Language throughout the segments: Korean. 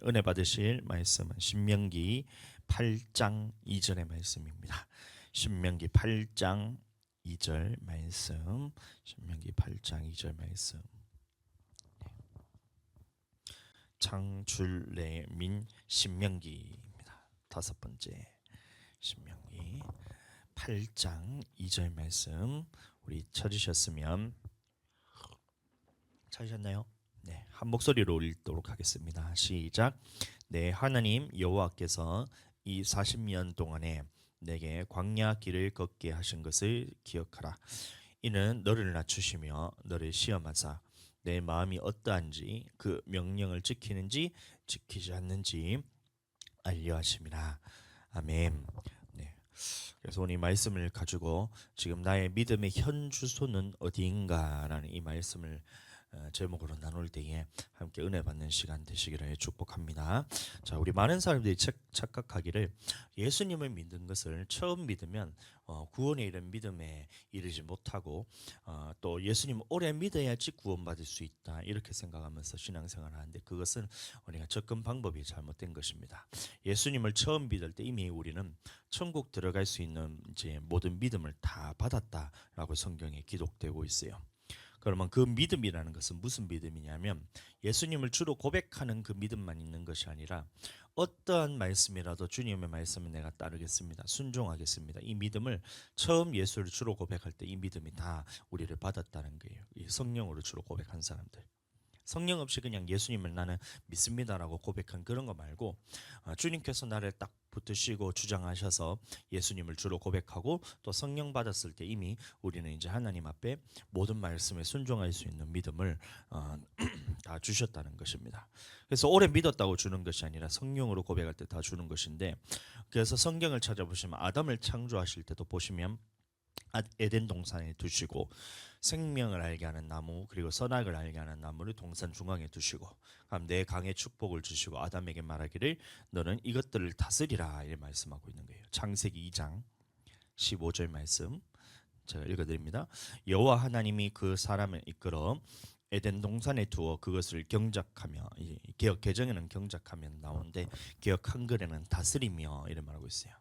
은혜 받으실 말씀은 신명기 8장 2절의 말씀입니다. 신명기 8장 2절 말씀. 신명기 8장 2절 말씀. 창출내민 신명기입니다. 다섯 번째 신명기 8장 2절 말씀. 우리 찾으셨으면 찾으셨나요? 네, 한 목소리로 읽도록 하겠습니다. 시작. 내 하나님 여호와께서 이 40년 동안에 내게 광야 길을 걷게 하신 것을 기억하라. 이는 너를 낮추시며 너를 시험하사 내 마음이 어떠한지 그 명령을 지키는지 지키지 않는지 알려 하심이라. 아멘. 네. 그래서 오늘 이 말씀을 가지고 지금 나의 믿음의 현 주소는 어디인가라는 이 말씀을 제목으로 나눌 때에 함께 은혜 받는 시간 되시기를 축복합니다. 자, 우리 많은 사람들이 착각하기를 예수님을 믿는 것을 처음 믿으면 구원에 이른 믿음에 이르지 못하고 또 예수님 오래 믿어야지 구원받을 수 있다 이렇게 생각하면서 신앙생활을 하는데 그것은 우리가 접근 방법이 잘못된 것입니다. 예수님을 처음 믿을 때 이미 우리는 천국 들어갈 수 있는 이제 모든 믿음을 다 받았다라고 성경에 기록되고 있어요. 그러면 그 믿음이라는 것은 무슨 믿음이냐면 예수님을 주로 고백하는 그 믿음만 있는 것이 아니라 어떠한 말씀이라도 주님의 말씀을 내가 따르겠습니다. 순종하겠습니다. 이 믿음을 처음 예수를 주로 고백할 때 이 믿음이 다 우리를 받았다는 거예요. 이 성령으로 주로 고백한 사람들. 성령 없이 그냥 예수님을 나는 믿습니다라고 고백한 그런 거 말고 주님께서 나를 딱 붙드시고 주장하셔서 예수님을 주로 고백하고 또 성령 받았을 때 이미 우리는 이제 하나님 앞에 모든 말씀에 순종할 수 있는 믿음을 다 주셨다는 것입니다. 그래서 오래 믿었다고 주는 것이 아니라 성령으로 고백할 때 다 주는 것인데 그래서 성경을 찾아보시면 아담을 창조하실 때도 보시면 에덴 동산에 두시고 생명을 알게 하는 나무 그리고 선악을 알게 하는 나무를 동산 중앙에 두시고 그럼 내 강에 축복을 주시고 아담에게 말하기를 너는 이것들을 다스리라 이렇게 말씀하고 있는 거예요. 창세기 2장 15절 말씀 제가 읽어드립니다. 여호와 하나님이 그 사람을 이끌어 에덴 동산에 두어 그것을 경작하며 개역 개정에는 경작하며 나오는데 개역 한글에는 다스리며 이런 말하고 있어요.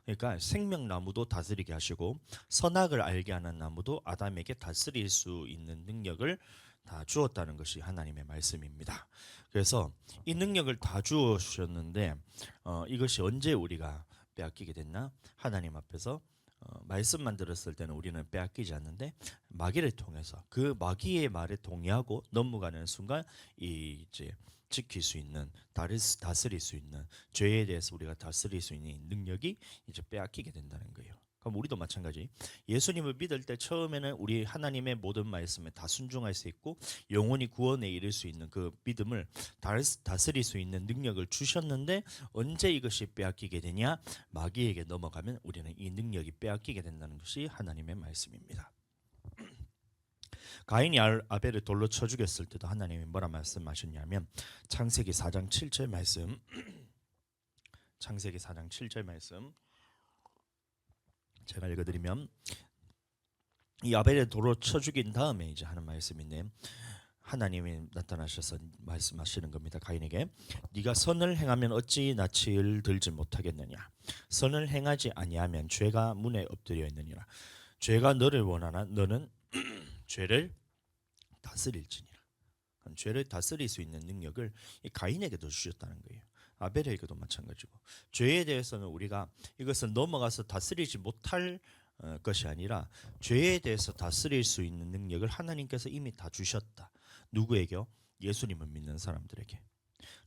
그러니까 생명나무도 다스리게 하시고 선악을 알게 하는 나무도 아담에게 다스릴 수 있는 능력을 다 주었다는 것이 하나님의 말씀입니다. 그래서 이 능력을 다 주셨는데 이것이 언제 우리가 빼앗기게 됐나? 하나님 앞에서 말씀만 들었을 때는 우리는 빼앗기지 않는데 마귀를 통해서 그 마귀의 말에 동의하고 넘어가는 순간 이제 지킬 수 있는 다스릴 수 있는 죄에 대해서 우리가 다스릴 수 있는 능력이 이제 빼앗기게 된다는 거예요. 그럼 우리도 마찬가지 예수님을 믿을 때 처음에는 우리 하나님의 모든 말씀에 다 순종할 수 있고 영원히 구원에 이를 수 있는 그 믿음을 다스릴 수 있는 능력을 주셨는데 언제 이것이 빼앗기게 되냐? 마귀에게 넘어가면 우리는 이 능력이 빼앗기게 된다는 것이 하나님의 말씀입니다. 가인이 아벨을 돌로 쳐 죽였을 때도 하나님이 뭐라 말씀하셨냐면 창세기 4장 7절 말씀 창세기 4장 7절 말씀 제가 읽어드리면 이 아벨을 돌로 쳐 죽인 다음에 이제 하는 말씀인데 하나님이 나타나셔서 말씀하시는 겁니다. 가인에게 네가 선을 행하면 어찌 낯을 들지 못하겠느냐 선을 행하지 아니하면 죄가 문에 엎드려 있느니라 죄가 너를 원하나 너는 죄를 다스릴지니라. 죄를 다스릴 수 있는 능력을 이 가인에게도 주셨다는 거예요. 아벨에게도 마찬가지고 죄에 대해서는 우리가 이것을 넘어가서 다스리지 못할 것이 아니라 죄에 대해서 다스릴 수 있는 능력을 하나님께서 이미 다 주셨다. 누구에게요? 예수님을 믿는 사람들에게.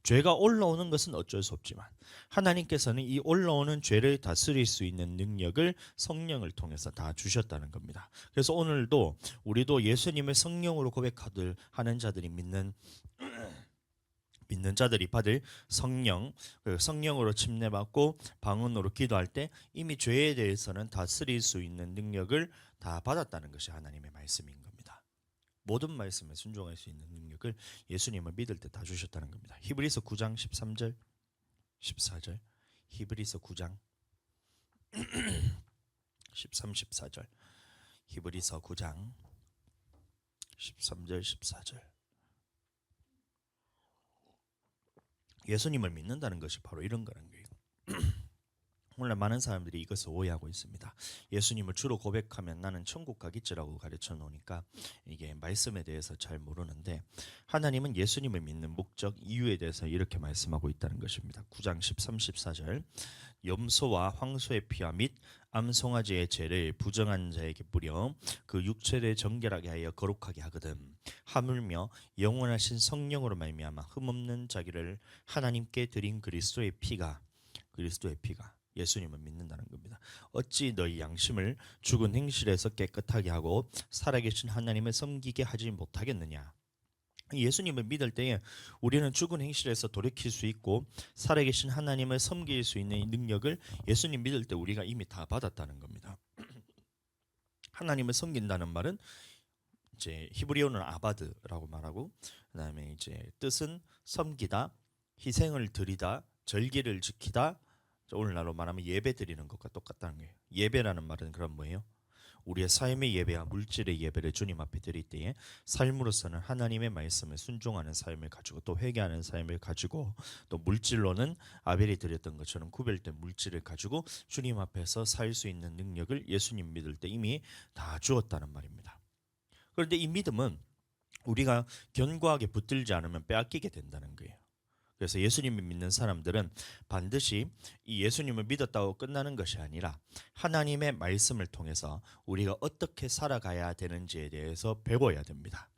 죄가 올라오는 것은 어쩔 수 없지만 하나님께서는 이 올라오는 죄를 다스릴 수 있는 능력을 성령을 통해서 다 주셨다는 겁니다. 그래서 오늘도 우리도 예수님을 성령으로 고백하들 하는 자들이 믿는 자들이 받을 성령, 성령으로 침례받고 방언으로 기도할 때 이미 죄에 대해서는 다스릴 수 있는 능력을 다 받았다는 것이 하나님의 말씀인 겁니다. 모든 말씀에 순종할 수 있는 능력을 예수님을 믿을 때 다 주셨다는 겁니다. 히브리서 9장 13절 14절 히브리서 9장 13, 14절 히브리서 9장 13절 14절 예수님을 믿는다는 것이 바로 이런 거라는 거예요. 오늘 많은 사람들이 이것을 오해하고 있습니다. 예수님을 주로 고백하면 나는 천국 가겠지라고 가르쳐 놓으니까 이게 말씀에 대해서 잘 모르는데, 하나님은 예수님을 믿는 목적, 이유에 대해서 이렇게 말씀하고 있다는 것입니다. 9장 13, 14절 염소와 황소의 피와 및 암송아지의 죄를 부정한 자에게 뿌려 그 육체를 정결하게 하여 거룩하게 하거든. 하물며 영원하신 성령으로 말미암아 흠없는 자기를 하나님께 드린 그리스도의 피가 예수님을 믿는다는 겁니다. 어찌 너희 양심을 죽은 행실에서 깨끗하게 하고 살아계신 하나님을 섬기게 하지 못하겠느냐. 예수님을 믿을 때에 우리는 죽은 행실에서 돌이킬 수 있고 살아계신 하나님을 섬길 수 있는 이 능력을 예수님 믿을 때 우리가 이미 다 받았다는 겁니다. 하나님을 섬긴다는 말은 이제 히브리어는 아바드라고 말하고, 그다음에 이제 뜻은 섬기다, 희생을 드리다, 절기를 지키다, 오늘날로 말하면 예배 드리는 것과 똑같다는 거예요. 예배라는 말은 그럼 뭐예요? 우리의 삶의 예배와 물질의 예배를 주님 앞에 드릴 때에 삶으로서는 하나님의 말씀을 순종하는 삶을 가지고, 또 회개하는 삶을 가지고, 또 물질로는 아벨이 드렸던 것처럼 구별된 물질을 가지고 주님 앞에서 살 수 있는 능력을 예수님 믿을 때 이미 다 주었다는 말입니다. 그런데 이 믿음은 우리가 견고하게 붙들지 않으면 빼앗기게 된다는 거예요. 그래서 예수님을 믿는 사람들은 반드시 이 예수님을 믿었다고 끝나는 것이 아니라 하나님의 말씀을 통해서 우리가 어떻게 살아가야 되는지에 대해서 배워야 됩니다.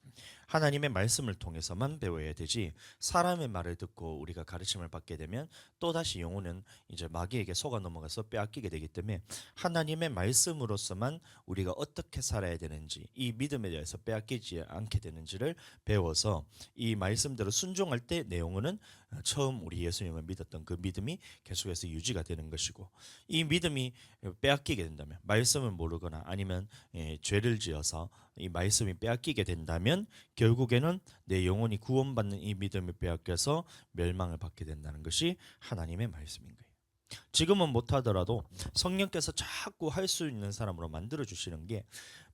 하나님의 말씀을 통해서만 배워야 되지, 사람의 말을 듣고 우리가 가르침을 받게 되면 또다시 영혼은 이제 마귀에게 속아 넘어가서 빼앗기게 되기 때문에 하나님의 말씀으로서만 우리가 어떻게 살아야 되는지, 이 믿음에 대해서 빼앗기지 않게 되는지를 배워서 이 말씀대로 순종할 때 내 영혼은 처음 우리 예수님을 믿었던 그 믿음이 계속해서 유지가 되는 것이고, 이 믿음이 빼앗기게 된다면, 말씀을 모르거나 아니면 죄를 지어서 이 말씀이 빼앗기게 된다면 결국에는 내 영혼이 구원받는 이 믿음이 빼앗겨서 멸망을 받게 된다는 것이 하나님의 말씀인 거예요. 지금은 못하더라도 성령께서 자꾸 할 수 있는 사람으로 만들어 주시는 게,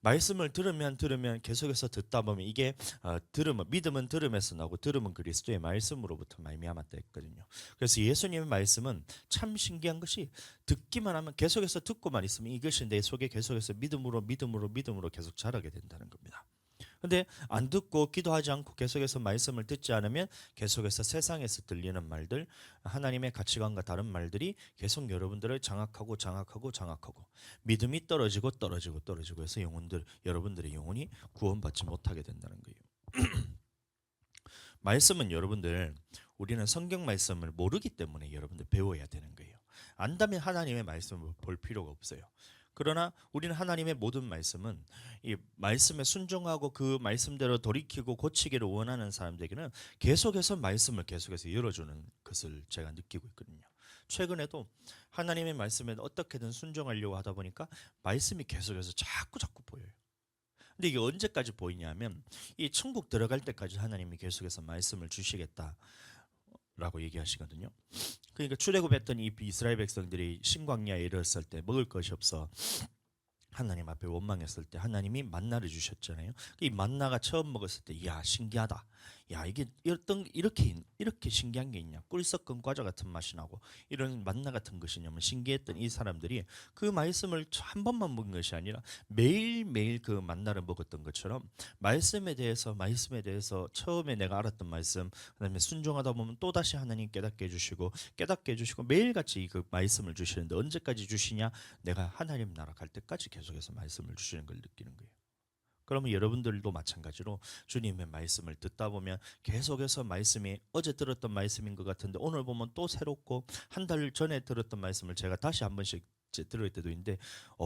말씀을 들으면 계속해서 듣다 보면 이게 들으면, 믿음은 들음에서 나고 들음은 그리스도의 말씀으로부터 말미암았다 했거든요. 그래서 예수님의 말씀은 참 신기한 것이, 듣기만 하면, 계속해서 듣고만 있으면 이것이 내 속에 계속해서 믿음으로 계속 자라게 된다는 겁니다. 근데 안 듣고 기도하지 않고 계속해서 말씀을 듣지 않으면 계속해서 세상에서 들리는 말들, 하나님의 가치관과 다른 말들이 계속 여러분들을 장악하고 믿음이 떨어지고 해서 여러분들의 영혼이 구원받지 못하게 된다는 거예요. 말씀은 여러분들, 우리는 성경 말씀을 모르기 때문에 여러분들 배워야 되는 거예요. 안다면 하나님의 말씀을 볼 필요가 없어요. 그러나 우리는 하나님의 모든 말씀은 이 말씀에 순종하고 그 말씀대로 돌이키고 고치기를 원하는 사람들에게는 계속해서 말씀을 계속해서 열어주는 것을 제가 느끼고 있거든요. 최근에도 하나님의 말씀에 어떻게든 순종하려고 하다 보니까 말씀이 계속해서 자꾸 보여요. 근데 이게 언제까지 보이냐면, 이 천국 들어갈 때까지 하나님이 계속해서 말씀을 주시겠다 라고 얘기하시거든요. 그러니까 출애굽했던 이 이스라엘 백성들이 신광야에 이르렀을 때 먹을 것이 없어 하나님 앞에 원망했을 때 하나님이 만나를 주셨잖아요. 이 만나가 처음 먹었을 때, 이야 신기하다, 야 이게 이렇게 신기한 게 있냐, 꿀 섞은 과자 같은 맛이 나고 이런 만나 같은 것이냐면 신기했던 이 사람들이 그 말씀을 한 번만 먹은 것이 아니라 매일매일 그 만나를 먹었던 것처럼, 말씀에 대해서 처음에 내가 알았던 말씀, 그다음에 순종하다 보면 또다시 하나님 깨닫게 해주시고 매일같이 그 말씀을 주시는데, 언제까지 주시냐, 내가 하나님 나라 갈 때까지 계속해서 말씀을 주시는 걸 느끼는 거예요. 그러면 여러분들도 마찬가지로 주님의 말씀을 듣다 보면 계속해서 말씀이 어제 들었던 말씀인 것 같은데 오늘 보면 또 새롭고, 한 달 전에 들었던 말씀을 제가 다시 한 번씩 들을 때도 있는데,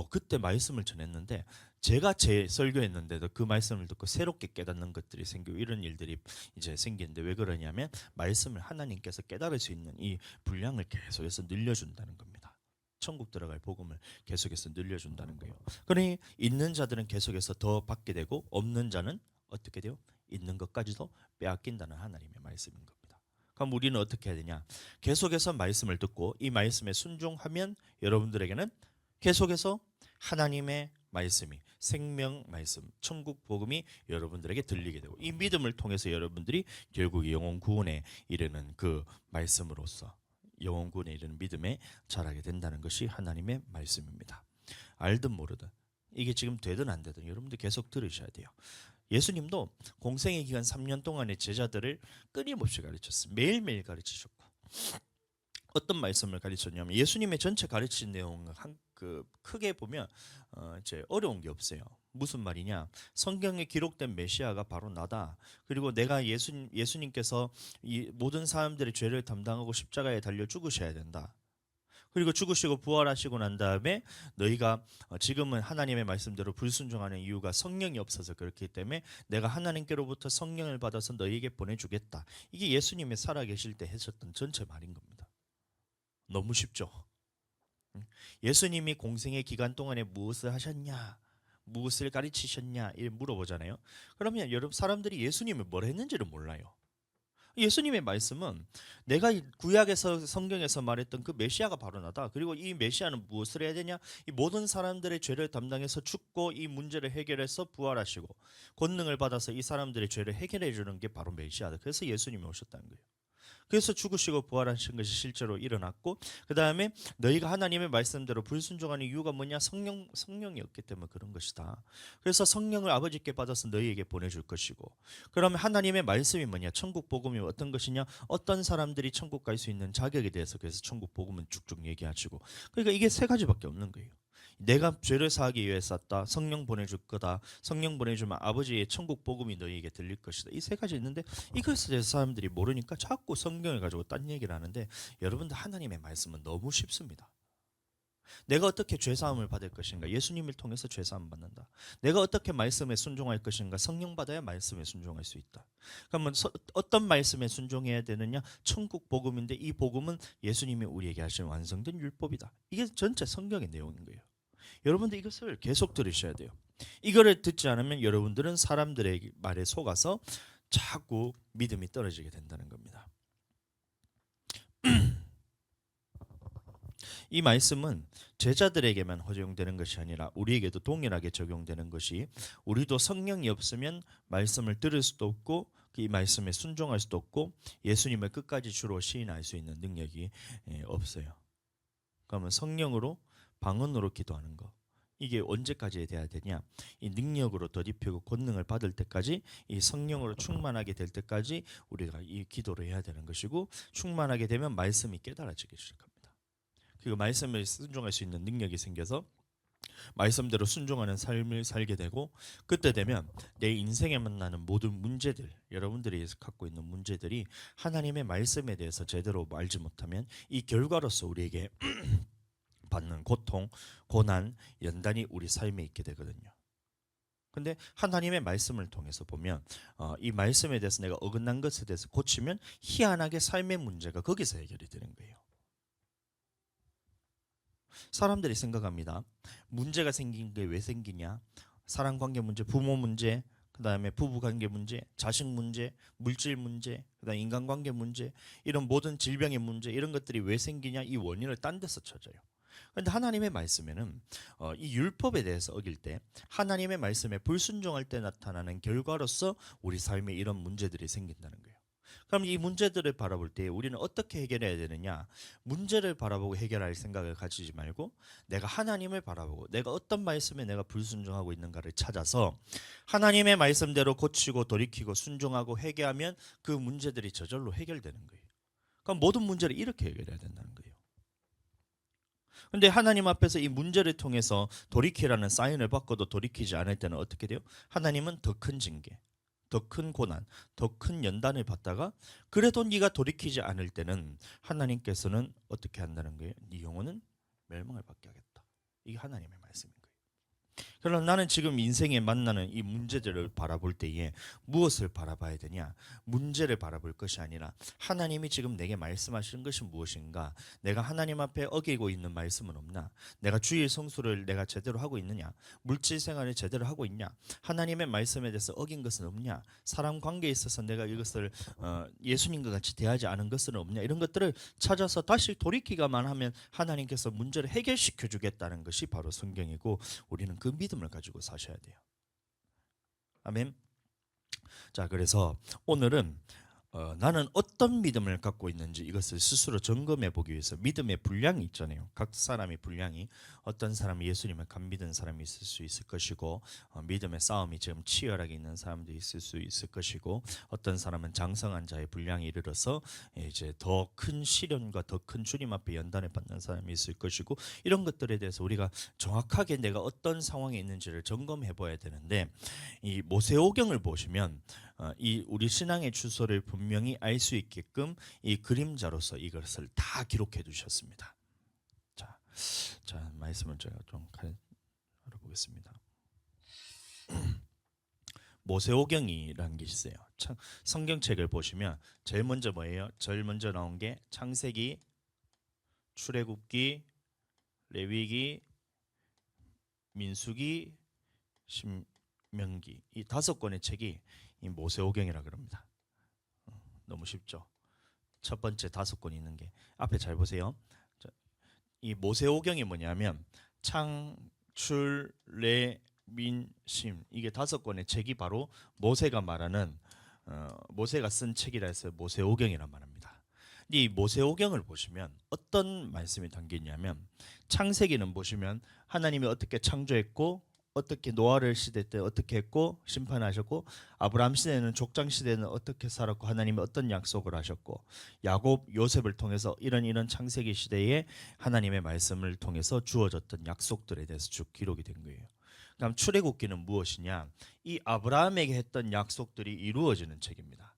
그때 말씀을 전했는데 제가 제 설교했는데도 그 말씀을 듣고 새롭게 깨닫는 것들이 생기고, 이런 일들이 이제 생기는데, 왜 그러냐면 말씀을 하나님께서 깨달을 수 있는 이 분량을 계속해서 늘려준다는 겁니다. 천국 들어갈 복음을 계속해서 늘려준다는 거예요. 그러니 있는 자들은 계속해서 더 받게 되고, 없는 자는 어떻게 돼요? 있는 것까지도 빼앗긴다는 하나님의 말씀인 겁니다. 그럼 우리는 어떻게 해야 되냐? 계속해서 말씀을 듣고 이 말씀에 순종하면 여러분들에게는 계속해서 하나님의 말씀이 생명 말씀 천국 복음이 여러분들에게 들리게 되고 이 믿음을 통해서 여러분들이 결국 영혼 구원에 이르는 그 말씀으로서 영혼 구원에 이르는 믿음에 자라게 된다는 것이 하나님의 말씀입니다. 알든 모르든 이게 지금 되든 안 되든 여러분들 계속 들으셔야 돼요. 예수님도 공생의 기간 3년 동안의 제자들을 끊임없이 가르쳤어요. 매일매일 가르치셨고 어떤 말씀을 가르쳤냐면 예수님의 전체 가르친 내용은 크게 보면 이제 어려운 게 없어요. 무슨 말이냐? 성경에 기록된 메시아가 바로 나다. 그리고 내가 예수님께서 이 모든 사람들의 죄를 담당하고 십자가에 달려 죽으셔야 된다. 그리고 죽으시고 부활하시고 난 다음에 너희가 지금은 하나님의 말씀대로 불순종하는 이유가 성령이 없어서 그렇기 때문에 내가 하나님께로부터 성령을 받아서 너희에게 보내주겠다. 이게 예수님이 살아계실 때 하셨던 전체 말인 겁니다. 너무 쉽죠? 예수님이 공생의 기간 동안에 무엇을 하셨냐? 무엇을 가르치셨냐? 이렇게 물어보잖아요. 그러면 여러분 사람들이 예수님이 뭘 했는지를 몰라요. 예수님의 말씀은 내가 구약에서 성경에서 말했던 그 메시아가 바로 나다. 그리고 이 메시아는 무엇을 해야 되냐? 이 모든 사람들의 죄를 담당해서 죽고 이 문제를 해결해서 부활하시고 권능을 받아서 이 사람들의 죄를 해결해 주는 게 바로 메시아다. 그래서 예수님이 오셨다는 거예요. 그래서 죽으시고 부활하신 것이 실제로 일어났고 그 다음에 너희가 하나님의 말씀대로 불순종하는 이유가 뭐냐? 성령이 없기 때문에 그런 것이다. 그래서 성령을 아버지께 받아서 너희에게 보내줄 것이고 그러면 하나님의 말씀이 뭐냐? 천국 복음이 어떤 것이냐? 어떤 사람들이 천국 갈 수 있는 자격에 대해서 그래서 천국 복음은 쭉쭉 얘기하시고 그러니까 이게 세 가지밖에 없는 거예요. 내가 죄를 사하기 위해 샀다. 성령 보내줄 거다. 성령 보내주면 아버지의 천국 복음이 너희에게 들릴 것이다. 이 세 가지 있는데 이것에 대해서 사람들이 모르니까 자꾸 성경을 가지고 딴 얘기를 하는데 여러분들 하나님의 말씀은 너무 쉽습니다. 내가 어떻게 죄사함을 받을 것인가? 예수님을 통해서 죄사함 받는다. 내가 어떻게 말씀에 순종할 것인가? 성령 받아야 말씀에 순종할 수 있다. 그러면 어떤 말씀에 순종해야 되느냐? 천국 복음인데 이 복음은 예수님이 우리에게 하신 완성된 율법이다. 이게 전체 성경의 내용인 거예요. 여러분들 이것을 계속 들으셔야 돼요. 이거를 듣지 않으면 여러분들은 사람들의 말에 속아서 자꾸 믿음이 떨어지게 된다는 겁니다. 이 말씀은 제자들에게만 허용되는 것이 아니라 우리에게도 동일하게 적용되는 것이 우리도 성령이 없으면 말씀을 들을 수도 없고 이 말씀에 순종할 수도 없고 예수님을 끝까지 주로 시인할 수 있는 능력이 없어요. 그러면 성령으로 방언으로 기도하는 거 이게 언제까지 돼야 되냐? 이 능력으로 덧입히고 권능을 받을 때까지 이 성령으로 충만하게 될 때까지 우리가 이 기도를 해야 되는 것이고 충만하게 되면 말씀이 깨달아지기 시작합니다. 그리고 말씀을 순종할 수 있는 능력이 생겨서 말씀대로 순종하는 삶을 살게 되고 그때 되면 내 인생에 만나는 모든 문제들 여러분들이 갖고 있는 문제들이 하나님의 말씀에 대해서 제대로 알지 못하면 이 결과로서 우리에게 받는 고통, 고난, 연단이 우리 삶에 있게 되거든요. 근데 하나님의 말씀을 통해서 보면 이 말씀에 대해서 내가 어긋난 것에 대해서 고치면 희한하게 삶의 문제가 거기서 해결이 되는 거예요. 사람들이 생각합니다. 문제가 생긴 게 왜 생기냐? 사랑관계 문제, 부모 문제, 그 다음에 부부관계 문제, 자식 문제, 물질 문제, 그 다음에 인간관계 문제 이런 모든 질병의 문제 이런 것들이 왜 생기냐? 이 원인을 딴 데서 찾아요. 그런데 하나님의 말씀에는 이 율법에 대해서 어길 때 하나님의 말씀에 불순종할 때 나타나는 결과로서 우리 삶에 이런 문제들이 생긴다는 거예요. 그럼 이 문제들을 바라볼 때 우리는 어떻게 해결해야 되느냐? 문제를 바라보고 해결할 생각을 가지지 말고 내가 하나님을 바라보고 내가 어떤 말씀에 내가 불순종하고 있는가를 찾아서 하나님의 말씀대로 고치고 돌이키고 순종하고 회개하면 그 문제들이 저절로 해결되는 거예요. 그럼 모든 문제를 이렇게 해결해야 된다는 거예요. 근데 하나님 앞에서 이 문제를 통해서 돌이키라는 사인을 받고도 돌이키지 않을 때는 어떻게 돼요? 하나님은 더 큰 징계, 더 큰 고난, 더 큰 연단을 받다가 그래도 네가 돌이키지 않을 때는 하나님께서는 어떻게 한다는 거예요? 네 영혼은 멸망을 받게 하겠다. 이게 하나님의 말씀인 거예요. 그럼 나는 지금 인생에 만나는 이 문제들을 바라볼 때에 무엇을 바라봐야 되냐? 문제를 바라볼 것이 아니라 하나님이 지금 내게 말씀하시는 것이 무엇인가? 내가 하나님 앞에 어기고 있는 말씀은 없나? 내가 주일 성수를 내가 제대로 하고 있느냐? 물질 생활을 제대로 하고 있냐? 하나님의 말씀에 대해서 어긴 것은 없냐? 사람 관계에 있어서 내가 이것을 예수님과 같이 대하지 않은 것은 없냐? 이런 것들을 찾아서 다시 돌이키기만 하면 하나님께서 문제를 해결시켜 주겠다는 것이 바로 성경이고 우리는 그 믿음 믿음을 가지고 사셔야 돼요. 아멘. 자, 그래서 오늘은 나는 어떤 믿음을 갖고 있는지 이것을 스스로 점검해 보기 위해서 믿음의 분량이 있잖아요. 각 사람의 분량이 어떤 사람은 예수님을 간 믿은 사람이 있을 수 있을 것이고 믿음의 싸움이 지금 치열하게 있는 사람도 있을 수 있을 것이고 어떤 사람은 장성한 자의 분량에 이르러서 이제 더 큰 시련과 더 큰 주님 앞에 연단을 받는 사람이 있을 것이고 이런 것들에 대해서 우리가 정확하게 내가 어떤 상황에 있는지를 점검해 봐야 되는데 이 모세오경을 보시면 이 우리 신앙의 주소를 분명히 알 수 있게끔 이 그림자로서 이것을 다 기록해 두셨습니다. 자, 말씀을 제가 좀 알아보겠습니다. 모세오경이라는 게 있어요. 성경책을 보시면 제일 먼저 뭐예요? 제일 먼저 나온 게 창세기, 출애굽기, 레위기, 민수기, 신명기 이 5권의 책이 이 모세오경이라 그럽니다. 너무 쉽죠? 첫 번째 5권이 있는 게 앞에 잘 보세요. 이 모세오경이 뭐냐면 창, 출, 레, 민, 심 이게 5권의 책이 바로 모세가 말하는 모세가 쓴 책이라 해서 모세오경이란 말합니다. 이 모세오경을 보시면 어떤 말씀이 담겨 있냐면 창세기는 보시면 하나님이 어떻게 창조했고 어떻게 노아를 시대 때 어떻게 했고 심판하셨고 아브라함 시대는 족장 시대는 어떻게 살았고 하나님이 어떤 약속을 하셨고 야곱 요셉을 통해서 이런 창세기 시대에 하나님의 말씀을 통해서 주어졌던 약속들에 대해서 쭉 기록이 된 거예요. 그럼 출애굽기는 무엇이냐? 이 아브라함에게 했던 약속들이 이루어지는 책입니다.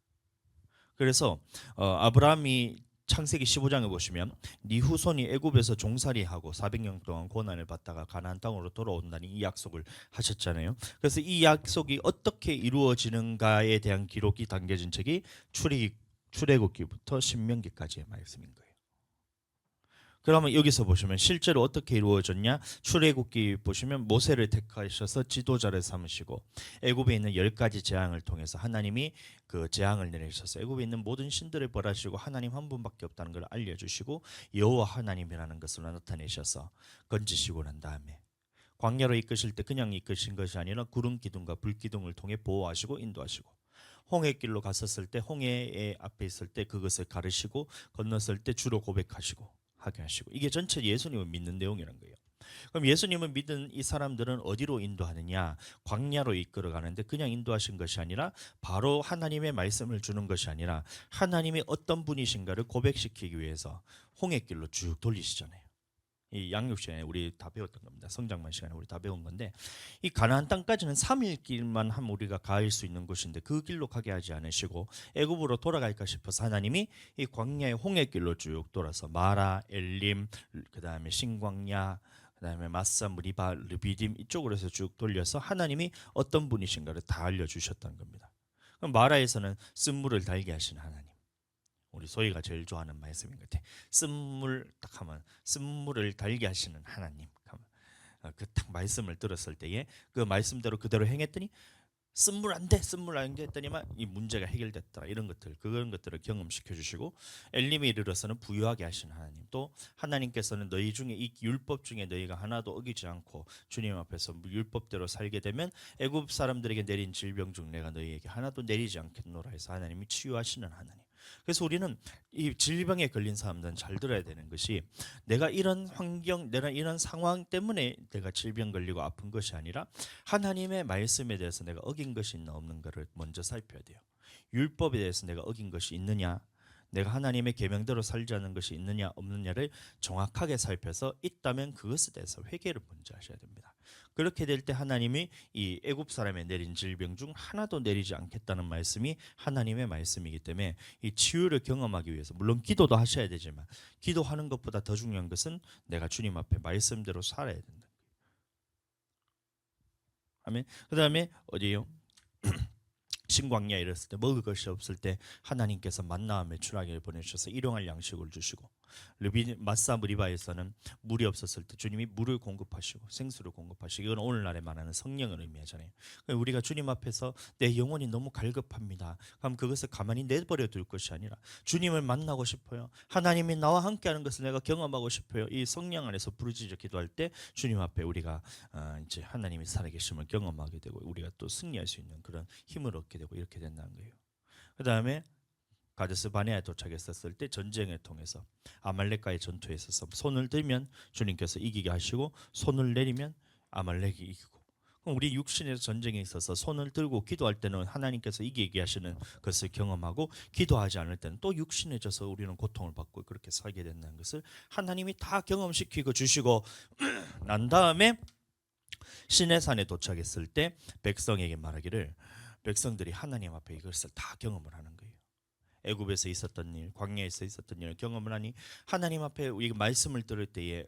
그래서 아브라함이 창세기 15장에 보시면 네 후손이 애굽에서 종살이하고 400년 동안 고난을 받다가 가나안 땅으로 돌아온다는 이 약속을 하셨잖아요. 그래서 이 약속이 어떻게 이루어지는가에 대한 기록이 담겨진 책이 출애굽기부터 신명기까지의 말씀인 거예요. 그러면 여기서 보시면 실제로 어떻게 이루어졌냐? 출애굽기 보시면 모세를 택하셔서 지도자를 삼으시고 애굽에 있는 10가지 재앙을 통해서 하나님이 그 재앙을 내리셔서 애굽에 있는 모든 신들을 벌하시고 하나님 한 분밖에 없다는 걸 알려주시고 여호와 하나님이라는 것을 나타내셔서 건지시고 난 다음에 광야로 이끄실 때 그냥 이끄신 것이 아니라 구름 기둥과 불 기둥을 통해 보호하시고 인도하시고 홍해길로 갔었을 때 홍해의 앞에 있을 때 그것을 가르시고 건넜을 때 주로 고백하시고 하게 하시고 이게 전체 예수님을 믿는 내용이라는 거예요. 그럼 예수님을 믿은 이 사람들은 어디로 인도하느냐? 광야로 이끌어 가는데 그냥 인도하신 것이 아니라 바로 하나님의 말씀을 주는 것이 아니라 하나님이 어떤 분이신가를 고백시키기 위해서 홍해길로 쭉 돌리시잖아요. 이 양육 시간에 우리 다 배웠던 겁니다. 성장만 시간에 우리 다 배운 건데 이 가나안 땅까지는 3일 길만 하면 우리가 갈 수 있는 곳인데 그 길로 가게 하지 않으시고 애굽으로 돌아갈까 싶어서 하나님이 이 광야의 홍해길로 쭉 돌아서 마라, 엘림, 그다음에 신광야, 그다음에 마사, 무리바, 르비딤 이쪽으로 해서 쭉 돌려서 하나님이 어떤 분이신가를 다 알려주셨다는 겁니다. 그럼 마라에서는 쓴물을 달게 하신 하나님. 우리 소희가 제일 좋아하는 말씀인 것 같아. 쓴물 딱 하면 쓴물을 달게 하시는 하나님. 그 딱 말씀을 들었을 때에 그 말씀대로 그대로 행했더니 쓴물 안 돼, 쓴물 안 돼 했더니만 이 문제가 해결됐더라. 이런 것들 그런 것들을 경험시켜 주시고 엘림에 이르러서는 부유하게 하시는 하나님. 또 하나님께서는 너희 중에 이 율법 중에 너희가 하나도 어기지 않고 주님 앞에서 율법대로 살게 되면 애굽 사람들에게 내린 질병 중 내가 너희에게 하나도 내리지 않겠노라 해서 하나님이 치유하시는 하나님. 그래서 우리는 이 질병에 걸린 사람들은 잘 들어야 되는 것이 내가 이런 환경, 내가 이런 상황 때문에 내가 질병 걸리고 아픈 것이 아니라 하나님의 말씀에 대해서 내가 어긴 것이 있나 없는가를 먼저 살펴야 돼요. 율법에 대해서 내가 어긴 것이 있느냐, 내가 하나님의 계명대로 살지 않는 것이 있느냐 없느냐를 정확하게 살펴서 있다면 그것에 대해서 회개를 먼저 하셔야 됩니다. 그렇게 될 때 하나님이 이 애굽 사람에 내린 질병 중 하나도 내리지 않겠다는 말씀이 하나님의 말씀이기 때문에 이 치유를 경험하기 위해서 물론 기도도 하셔야 되지만 기도하는 것보다 더 중요한 것은 내가 주님 앞에 말씀대로 살아야 된다. 아멘. 그다음에 어디요? 신광야에 이랬을 때 먹을 것이 없을 때 하나님께서 만나와 메추라기를 보내주셔서 일용할 양식을 주시고, 마사 무리바에서는 물이 없었을 때 주님이 물을 공급하시고 생수를 공급하시고, 이건 오늘날에 말하는 성령을 의미하잖아요. 우리가 주님 앞에서 내 영혼이 너무 갈급합니다, 그럼 그것을 가만히 내버려 둘 것이 아니라 주님을 만나고 싶어요, 하나님이 나와 함께하는 것을 내가 경험하고 싶어요, 이 성령 안에서 부르짖어 기도할 때 주님 앞에 우리가 이제 하나님이 살아계심을 경험하게 되고, 우리가 또 승리할 수 있는 그런 힘을 얻게 되고, 이렇게 된다는 거예요. 그 다음에 가데스 바네아에 도착했었을 때 전쟁을 통해서 아말렉과의 전투에 있어서 손을 들면 주님께서 이기게 하시고, 손을 내리면 아말렉이 이기고, 그럼 우리 육신에서 전쟁에 있어서 손을 들고 기도할 때는 하나님께서 이기게 하시는 것을 경험하고, 기도하지 않을 때는 또 육신에 져서 우리는 고통을 받고 그렇게 살게 된다는 것을 하나님이 다 경험시키고 주시고 난 다음에 시내산에 도착했을 때 백성에게 말하기를, 백성들이 하나님 앞에 이것을 다 경험을 하는 거예요. 애굽에서 있었던 일, 광야에서 있었던 일을 경험을 하니 하나님 앞에 우리 말씀을 들을 때에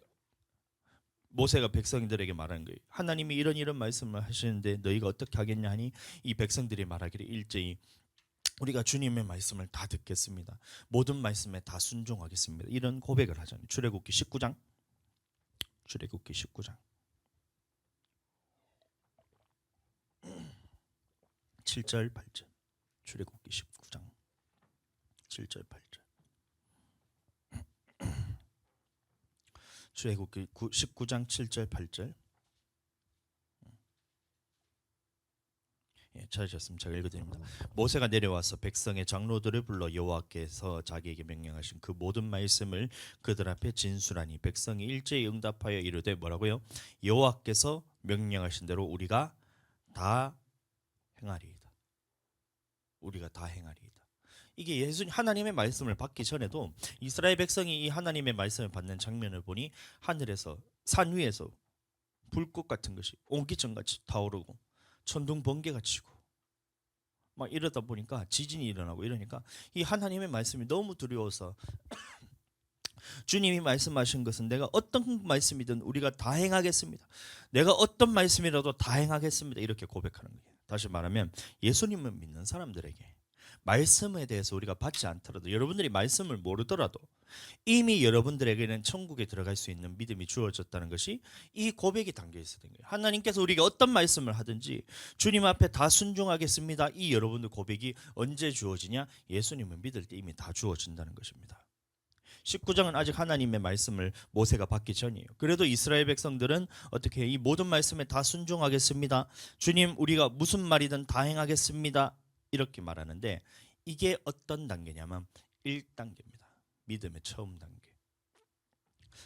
모세가 백성들에게 말한 거예요. 하나님이 이런 말씀을 하시는데 너희가 어떻게 하겠냐 하니, 이 백성들이 말하기를 일제히 우리가 주님의 말씀을 다 듣겠습니다, 모든 말씀에 다 순종하겠습니다, 이런 고백을 하잖아요. 출애굽기 19장 7절 8절. 출애굽기 19장 7절 8절. 출애굽기 19장 7절 8절. 찾으셨으면 제가 읽어드립니다. 모세가 내려와서 백성의 장로들을 불러 여호와께서 자기에게 명령하신 그 모든 말씀을 그들 앞에 진술하니, 백성이 일제히 응답하여 이르되 뭐라고요? 여호와께서 명령하신 대로 우리가 다 행하리이다. 우리가 다 행하리이다. 이게 예수님 하나님의 말씀을 받기 전에도 이스라엘 백성이 이 하나님의 말씀을 받는 장면을 보니, 하늘에서 산 위에서 불꽃 같은 것이 옹기종같이 타오르고 천둥 번개가 치고 막 이러다 보니까 지진이 일어나고 이러니까 이 하나님의 말씀이 너무 두려워서 주님이 말씀하신 것은 내가 어떤 말씀이든 우리가 다 행하겠습니다, 내가 어떤 말씀이라도 다 행하겠습니다, 이렇게 고백하는 거예요. 다시 말하면 예수님을 믿는 사람들에게 말씀에 대해서 우리가 받지 않더라도, 여러분들이 말씀을 모르더라도 이미 여러분들에게는 천국에 들어갈 수 있는 믿음이 주어졌다는 것이 이 고백이 담겨 있었던 거예요. 하나님께서 우리가 어떤 말씀을 하든지 주님 앞에 다 순종하겠습니다, 이 여러분들 고백이 언제 주어지냐? 예수님을 믿을 때 이미 다 주어진다는 것입니다. 19장은 아직 하나님의 말씀을 모세가 받기 전이에요. 그래도 이스라엘 백성들은 어떻게 이 모든 말씀에 다 순종하겠습니다, 주님 우리가 무슨 말이든 다 행하겠습니다, 이렇게 말하는데, 이게 어떤 단계냐면 1단계입니다. 믿음의 처음 단계,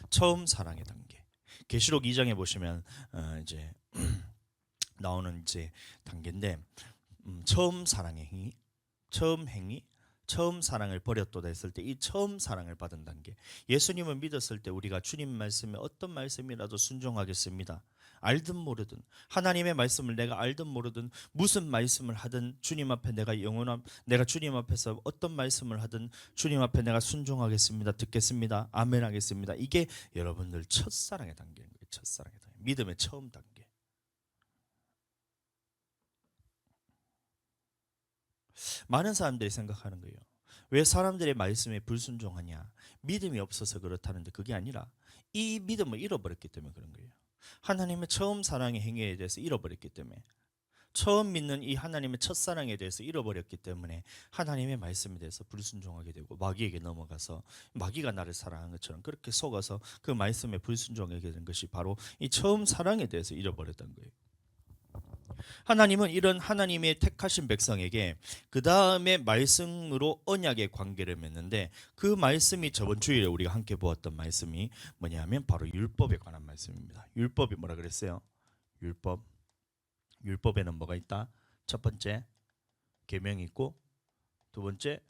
처음 사랑의 단계. 계시록 2장에 보시면 이제 나오는 이제 단계인데, 처음 사랑의 행위, 처음 행위, 처음 사랑을 버렸도다 했을 때 이 처음 사랑을 받은 단계. 예수님을 믿었을 때 우리가 주님 말씀에 어떤 말씀이라도 순종하겠습니다, 알든 모르든, 하나님의 말씀을 내가 알든 모르든 무슨 말씀을 하든 주님 앞에 내가 주님 앞에서 어떤 말씀을 하든 주님 앞에 내가 순종하겠습니다, 듣겠습니다, 아멘 하겠습니다. 이게 여러분들 첫사랑의 단계인 거예요. 첫사랑의 단계, 믿음의 처음 단계. 많은 사람들이 생각하는 거예요. 왜 사람들의 말씀에 불순종하냐? 믿음이 없어서 그렇다는데 그게 아니라 이 믿음을 잃어버렸기 때문에 그런 거예요. 하나님의 처음 사랑의 행위에 대해서 잃어버렸기 때문에, 처음 믿는 이 하나님의 첫사랑에 대해서 잃어버렸기 때문에 하나님의 말씀에 대해서 불순종하게 되고 마귀에게 넘어가서 마귀가 나를 사랑한 것처럼 그렇게 속아서 그 말씀에 불순종하게 된 것이 바로 이 처음 사랑에 대해서 잃어버렸던 거예요. 하나님은 이런 하나님의 택하신 백성에게 그 다음에 말씀으로 언약의 관계를 맺는데, 그 말씀이 저번 주일에 우리가 함께 보았던 말씀이 뭐냐면 바로 율법에 관한 말씀입니다. 율법이 뭐라 그랬어요? 율법에는 뭐가 있다? 첫 번째 계명이 있고, 두 번째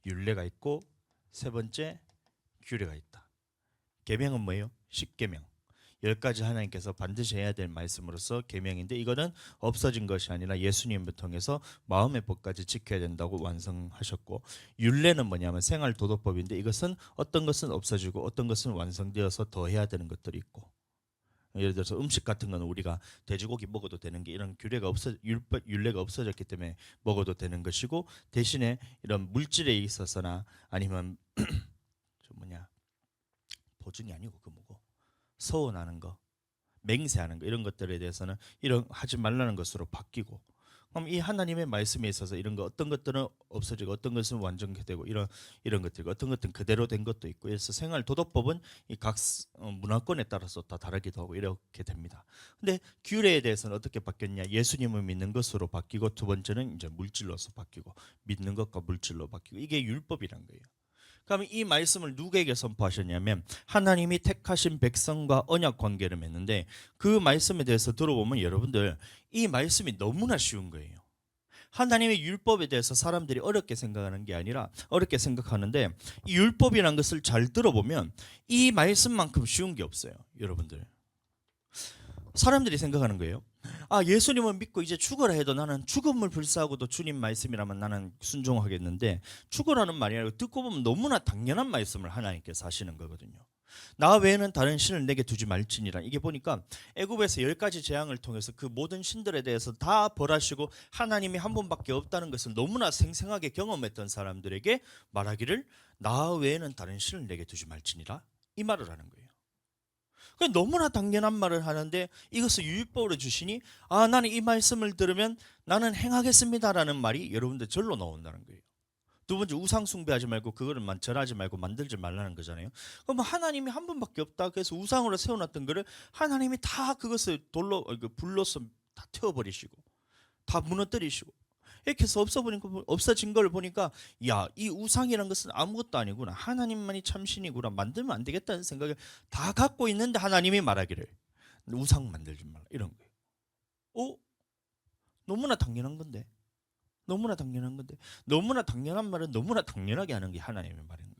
율례가 있고, 세 번째 규례가 있다. 계명은 뭐예요? 10계명. 10가지 하나님께서 반드시 해야 될 말씀으로서 계명인데, 이거는 없어진 것이 아니라 예수님을 통해서 마음의 법까지 지켜야 된다고 완성하셨고, 율례는 뭐냐면 생활 도덕법인데, 이것은 어떤 것은 없어지고 어떤 것은 완성되어서 더 해야 되는 것들이 있고, 예를 들어서 음식 같은 거는 우리가 돼지고기 먹어도 되는 게 이런 율례가 없어졌기 때문에 먹어도 되는 것이고, 대신에 이런 물질에 있어서나 아니면 저 뭐냐 보증이 아니고 그 뭐고 서운하는 거, 맹세하는 거, 이런 것들에 대해서는 이런 하지 말라는 것으로 바뀌고, 그럼 이 하나님의 말씀에 있어서 이런 거 어떤 것들은 없어지고 어떤 것은 완전되고 이런 것들이, 어떤 것들은 그대로 된 것도 있고, 그래서 생활 도덕법은 이 각 문화권에 따라서 다 다르기도 하고 이렇게 됩니다. 근데 규례에 대해서는 어떻게 바뀌었냐? 예수님을 믿는 것으로 바뀌고, 두 번째는 이제 물질로서 바뀌고, 믿는 것과 물질로 바뀌고, 이게 율법이란 거예요. 그럼 이 말씀을 누구에게 선포하셨냐면 하나님이 택하신 백성과 언약 관계를 맺는데, 그 말씀에 대해서 들어보면 여러분들 이 말씀이 너무나 쉬운 거예요. 하나님의 율법에 대해서 사람들이 어렵게 생각하는 게 아니라, 어렵게 생각하는데, 이 율법이라는 것을 잘 들어보면 이 말씀만큼 쉬운 게 없어요. 여러분들, 사람들이 생각하는 거예요. 아, 예수님을 믿고 이제 죽어라 해도 나는 죽음을 불사하고도 주님 말씀이라면 나는 순종하겠는데, 죽어라는 말이 아니고 듣고 보면 너무나 당연한 말씀을 하나님께서 하시는 거거든요. 나 외에는 다른 신을 내게 두지 말지니라. 이게 보니까 애굽에서 10가지 재앙을 통해서 그 모든 신들에 대해서 다 벌하시고 하나님이 한 분밖에 없다는 것을 너무나 생생하게 경험했던 사람들에게 말하기를, 나 외에는 다른 신을 내게 두지 말지니라, 이 말을 하는 거예요. 너무나 당연한 말을 하는데 이것을 율법으로 주시니, 아, 나는 이 말씀을 들으면 나는 행하겠습니다라는 말이 여러분들 절로 나온다는 거예요. 두 번째, 우상 숭배하지 말고 그거를 절하지 말고 만들지 말라는 거잖아요. 그럼 하나님이 한 분밖에 없다. 그래서 우상으로 세워놨던 거를 하나님이 다 그것을 불로서 다 태워버리시고 다 무너뜨리시고, 이렇게 해서 없어진 걸 보니까, 야, 이 우상이란 것은 아무것도 아니구나, 하나님만이 참신이구나, 만들면 안 되겠다는 생각을 다 갖고 있는데 하나님이 말하기를 우상 만들지 말라, 이런 거예요. 너무나 당연한 건데, 너무나 당연한 건데, 너무나 당연한 말은 너무나 당연하게 하는 게 하나님의 말인 거예요.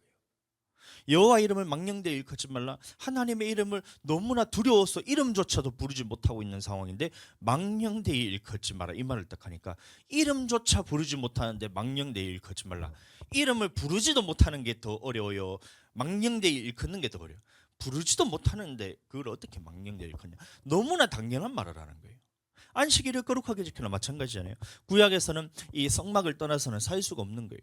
여호와 이름을 망령되이 일컫지 말라. 하나님의 이름을 너무나 두려워서 이름조차도 부르지 못하고 있는 상황인데 망령되이 일컫지 마라, 이 말을 딱 하니까, 이름조차 부르지 못하는데 망령되이 일컫지 말라. 이름을 부르지도 못하는 게 더 어려워요, 망령되이 일컫는 게 더 어려워요? 부르지도 못하는데 그걸 어떻게 망령되이 일컫냐? 너무나 당연한 말을 하는 거예요. 안식일을 거룩하게 지키나 마찬가지잖아요. 구약에서는 이 성막을 떠나서는 살 수가 없는 거예요.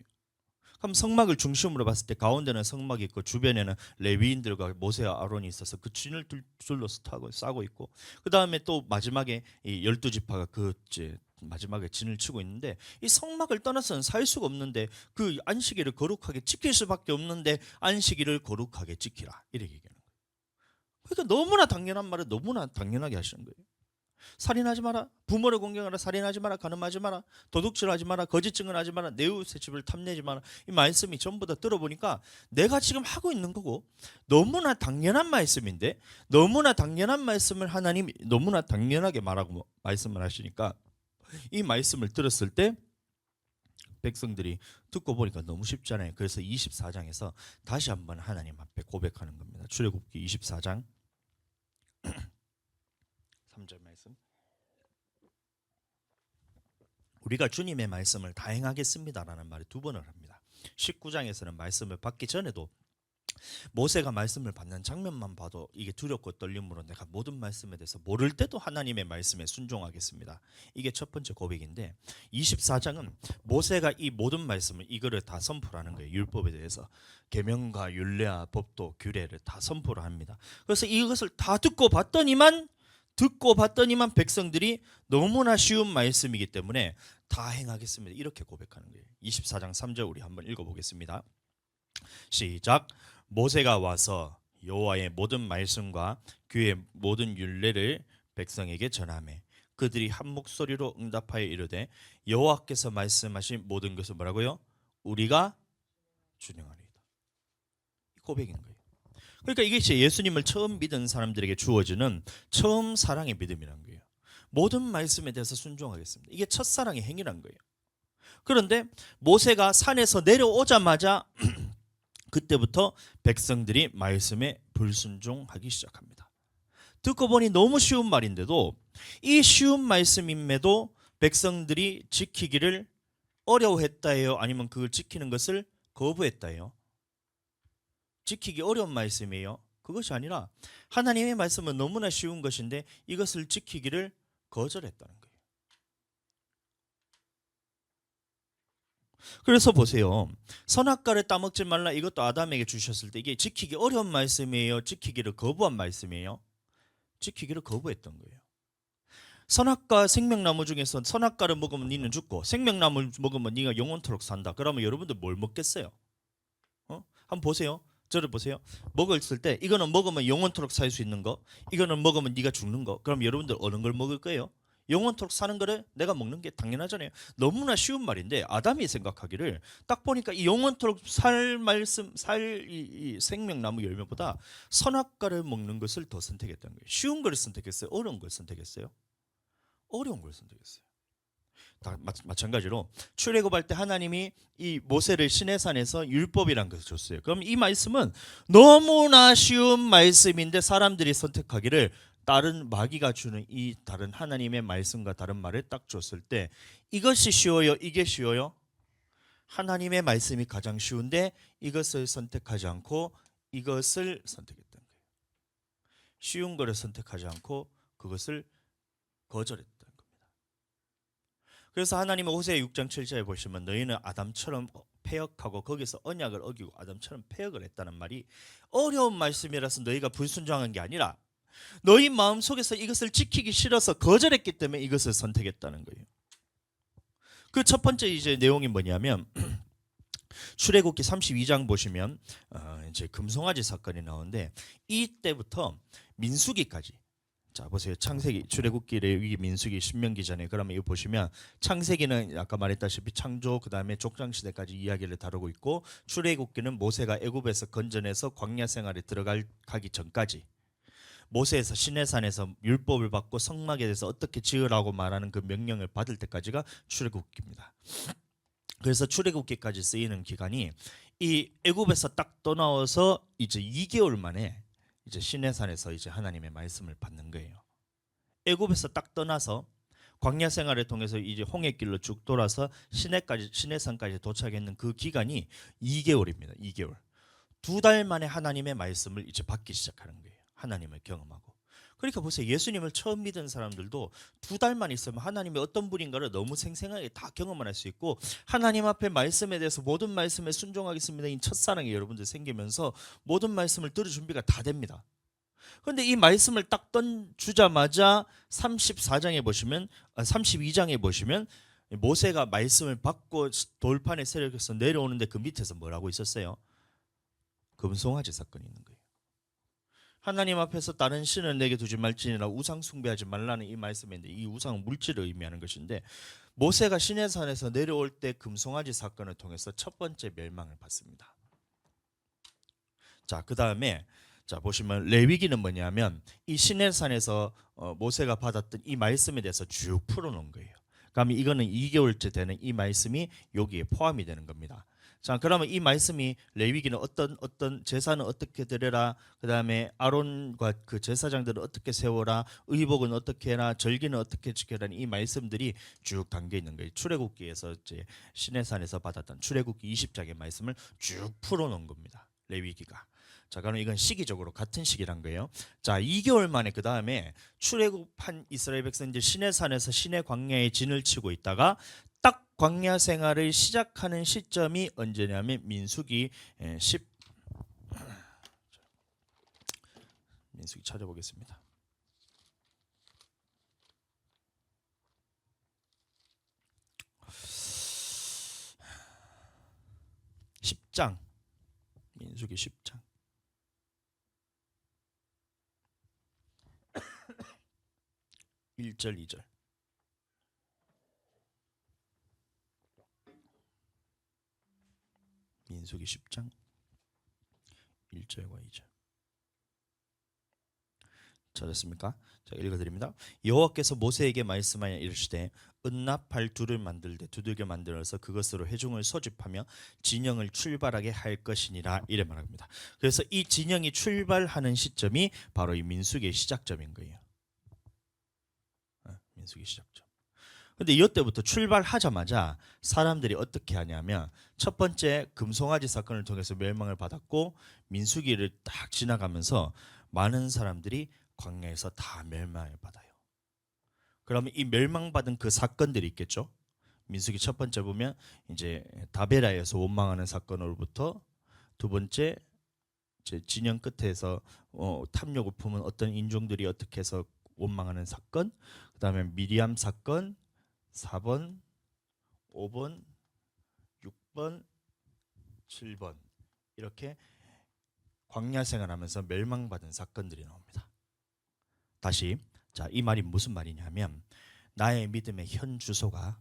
그럼 성막을 중심으로 봤을 때 가운데는 성막이 있고 주변에는 레위인들과 모세와 아론이 있어서 그 진을 둘러서 싸고 있고, 그 다음에 또 마지막에 이 12지파가 그 마지막에 진을 치고 있는데, 이 성막을 떠나서는 살 수가 없는데 그 안식일을 거룩하게 지킬 수밖에 없는데 안식일을 거룩하게 지키라, 이렇게 얘기하는 거예요. 그러니까 너무나 당연한 말을 너무나 당연하게 하시는 거예요. 살인하지 마라, 부모를 공경하라, 살인하지 마라, 간음하지 마라, 도둑질하지 마라, 거짓 증언하지 마라, 내 이웃의 집을 탐내지 마라. 이 말씀이 전부 다 들어보니까 내가 지금 하고 있는 거고, 너무나 당연한 말씀인데, 너무나 당연한 말씀을 하나님이 너무나 당연하게 말하고 말씀을 하시니까, 이 말씀을 들었을 때 백성들이 듣고 보니까 너무 쉽잖아요. 그래서 24장에서 다시 한번 하나님 앞에 고백하는 겁니다. 출애굽기 24장 3절 말씀. 우리가 주님의 말씀을 다 행하겠습니다라는 말을 2번을 합니다. 19장에서는 말씀을 받기 전에도 모세가 말씀을 받는 장면만 봐도 이게 두렵고 떨림으로 내가 모든 말씀에 대해서 모를 때도 하나님의 말씀에 순종하겠습니다, 이게 첫 번째 고백인데, 24장은 모세가 이 모든 말씀을 이거를 다 선포를 하는 거예요. 율법에 대해서 계명과 율례와 법도 규례를 다 선포를 합니다. 그래서 이것을 다 듣고 봤더니만 백성들이 너무나 쉬운 말씀이기 때문에 다 행하겠습니다, 이렇게 고백하는 거예요. 24장 3절 우리 한번 읽어보겠습니다. 시작. 모세가 와서 여호와의 모든 말씀과 그의 모든 율례를 백성에게 전하매 그들이 한 목소리로 응답하여 이르되, 여호와께서 말씀하신 모든 것을 뭐라고요? 우리가 준행하리이다. 고백인 거예요. 그러니까 이게 예수님을 처음 믿은 사람들에게 주어지는 처음 사랑의 믿음이란 거예요. 모든 말씀에 대해서 순종하겠습니다, 이게 첫사랑의 행위란 거예요. 그런데 모세가 산에서 내려오자마자 그때부터 백성들이 말씀에 불순종하기 시작합니다. 듣고 보니 너무 쉬운 말인데도, 이 쉬운 말씀임에도 백성들이 지키기를 어려워했다예요, 아니면 그걸 지키는 것을 거부했다예요? 지키기 어려운 말씀이에요, 그것이 아니라 하나님의 말씀은 너무나 쉬운 것인데 이것을 지키기를 거절했다는 거예요. 그래서 보세요. 선악과를 따먹지 말라 이것도 아담에게 주셨을 때 이게 지키기 어려운 말씀이에요? 지키기를 거부한 말씀이에요? 지키기를 거부했던 거예요. 선악과 생명나무 중에서 선악과를 먹으면 니는 죽고 생명나무를 먹으면 니가 영원토록 산다. 그러면 여러분들 뭘 먹겠어요? 한번 보세요. 저를 보세요. 먹었을 때 이거는 먹으면 영원토록 살 수 있는 거, 이거는 먹으면 네가 죽는 거. 그럼 여러분들 어느 걸 먹을 거예요? 영원토록 사는 거를 내가 먹는 게 당연하잖아요. 너무나 쉬운 말인데 아담이 생각하기를 딱 보니까 이 영원토록 살 말씀, 이 생명나무 열매보다 선악과를 먹는 것을 더 선택했다는 거예요. 쉬운 걸 선택했어요? 어려운 걸 선택했어요? 어려운 걸 선택했어요. 다 마찬가지로 출애굽할 때 하나님이 이 모세를 시내산에서 율법이란 것을 줬어요. 그럼 이 말씀은 너무나 쉬운 말씀인데 사람들이 선택하기를 다른 마귀가 주는 이 다른 하나님의 말씀과 다른 말을 딱 줬을 때 이것이 쉬워요? 이게 쉬워요? 하나님의 말씀이 가장 쉬운데 이것을 선택하지 않고 이것을 선택했던 거예요. 쉬운 거를 선택하지 않고 그것을 거절했다. 그래서 하나님은 호세아 6장 7절에 보시면 너희는 아담처럼 패역하고 거기서 언약을 어기고 아담처럼 패역을 했다는 말이 어려운 말씀이라서 너희가 불순종한 게 아니라 너희 마음속에서 이것을 지키기 싫어서 거절했기 때문에 이것을 선택했다는 거예요. 그 첫 번째 이제 내용이 뭐냐면 출애굽기 32장 보시면 이제 금송아지 사건이 나오는데 이때부터 민수기까지 자 보세요. 창세기, 출애굽기를 여기 민수기, 신명기잖아요. 그러면 이거 보시면 창세기는 아까 말했다시피 창조 그다음에 족장 시대까지 이야기를 다루고 있고 출애굽기는 모세가 애굽에서 건져내서 광야 생활에 들어가기 전까지 모세에서 시내산에서 율법을 받고 성막에 대해서 어떻게 지으라고 말하는 그 명령을 받을 때까지가 출애굽기입니다. 그래서 출애굽기까지 쓰이는 기간이 이 애굽에서 딱 떠나와서 이제 2개월 만에 이제 시내산에서 이제 하나님의 말씀을 받는 거예요. 애굽에서 딱 떠나서 광야 생활을 통해서 이제 홍해길로 쭉 돌아서 시내산까지 도착했는 그 기간이 2개월입니다. 2개월. 2달 만에 하나님의 말씀을 이제 받기 시작하는 거예요. 하나님을 경험하고. 그러니까 보세요. 예수님을 처음 믿은 사람들도 2달만 있으면 하나님이 어떤 분인가를 너무 생생하게 다 경험을 할 수 있고 하나님 앞에 말씀에 대해서 모든 말씀에 순종하겠습니다. 이 첫사랑이 여러분들 생기면서 모든 말씀을 들을 준비가 다 됩니다. 그런데 이 말씀을 딱 던주자마자 32장에 보시면 모세가 말씀을 받고 돌판에 세력에서 내려오는데 그 밑에서 뭐라고 있었어요? 금송아지 사건이 있는 거예요. 하나님 앞에서 다른 신을 내게 두지 말지니라 우상 숭배하지 말라는 이 말씀인데 이 우상은 물질을 의미하는 것인데 모세가 시내산에서 내려올 때 금송아지 사건을 통해서 첫 번째 멸망을 받습니다. 자, 그다음에 자 보시면 레위기는 뭐냐면 이 시내산에서 모세가 받았던 이 말씀에 대해서 쭉 풀어놓은 거예요. 그러면 이거는 2개월째 되는 이 말씀이 여기에 포함이 되는 겁니다. 자, 그러면 이 말씀이 레위기는 어떤 제사는 어떻게 드려라, 그 다음에 아론과 그 제사장들을 어떻게 세워라, 의복은 어떻게 해라, 절기는 어떻게 지켜라는 이 말씀들이 쭉 담겨 있는 거예요. 출애굽기에서 이제 시내산에서 받았던 출애굽기 20장의 말씀을 쭉 풀어놓은 겁니다. 레위기가. 자, 그럼 이건 시기적으로 같은 시기란 거예요. 자, 2개월 만에 그 다음에 출애굽한 이스라엘 백성들 시내산에서 시내 광야에 진을 치고 있다가 딱 광야 생활을 시작하는 시점이 언제냐면 민수기 10 민수기 찾아보겠습니다. 10장 민수기 10장 1절 2절 민수기 10장 1절과 2절 찾았습니까? 자, 읽어드립니다. 여호와께서 모세에게 말씀하여 이르시되 은납할 둘을 만들되 두들겨 만들어서 그것으로 회중을 소집하며 진영을 출발하게 할 것이니라 이래 말합니다. 그래서 이 진영이 출발하는 시점이 바로 이 민수기의 시작점인 거예요. 민수기 시작점. 근데 이때부터 출발하자마자 사람들이 어떻게 하냐면 첫 번째 금송아지 사건을 통해서 멸망을 받았고 민수기를 딱 지나가면서 많은 사람들이 광야에서 다 멸망을 받아요. 그러면 이 멸망받은 그 사건들이 있겠죠. 민수기 첫 번째 보면 이제 다베라에서 원망하는 사건으로부터 두 번째 진영 끝에서 탐욕을 품은 어떤 인종들이 어떻게 해서 원망하는 사건, 그다음에 미리암 사건 4번, 5번, 6번, 7번 이렇게 광야 생활하면서 멸망받은 사건들이 나옵니다. 다시 이 말이 무슨 말이냐면 나의 믿음의 현 주소가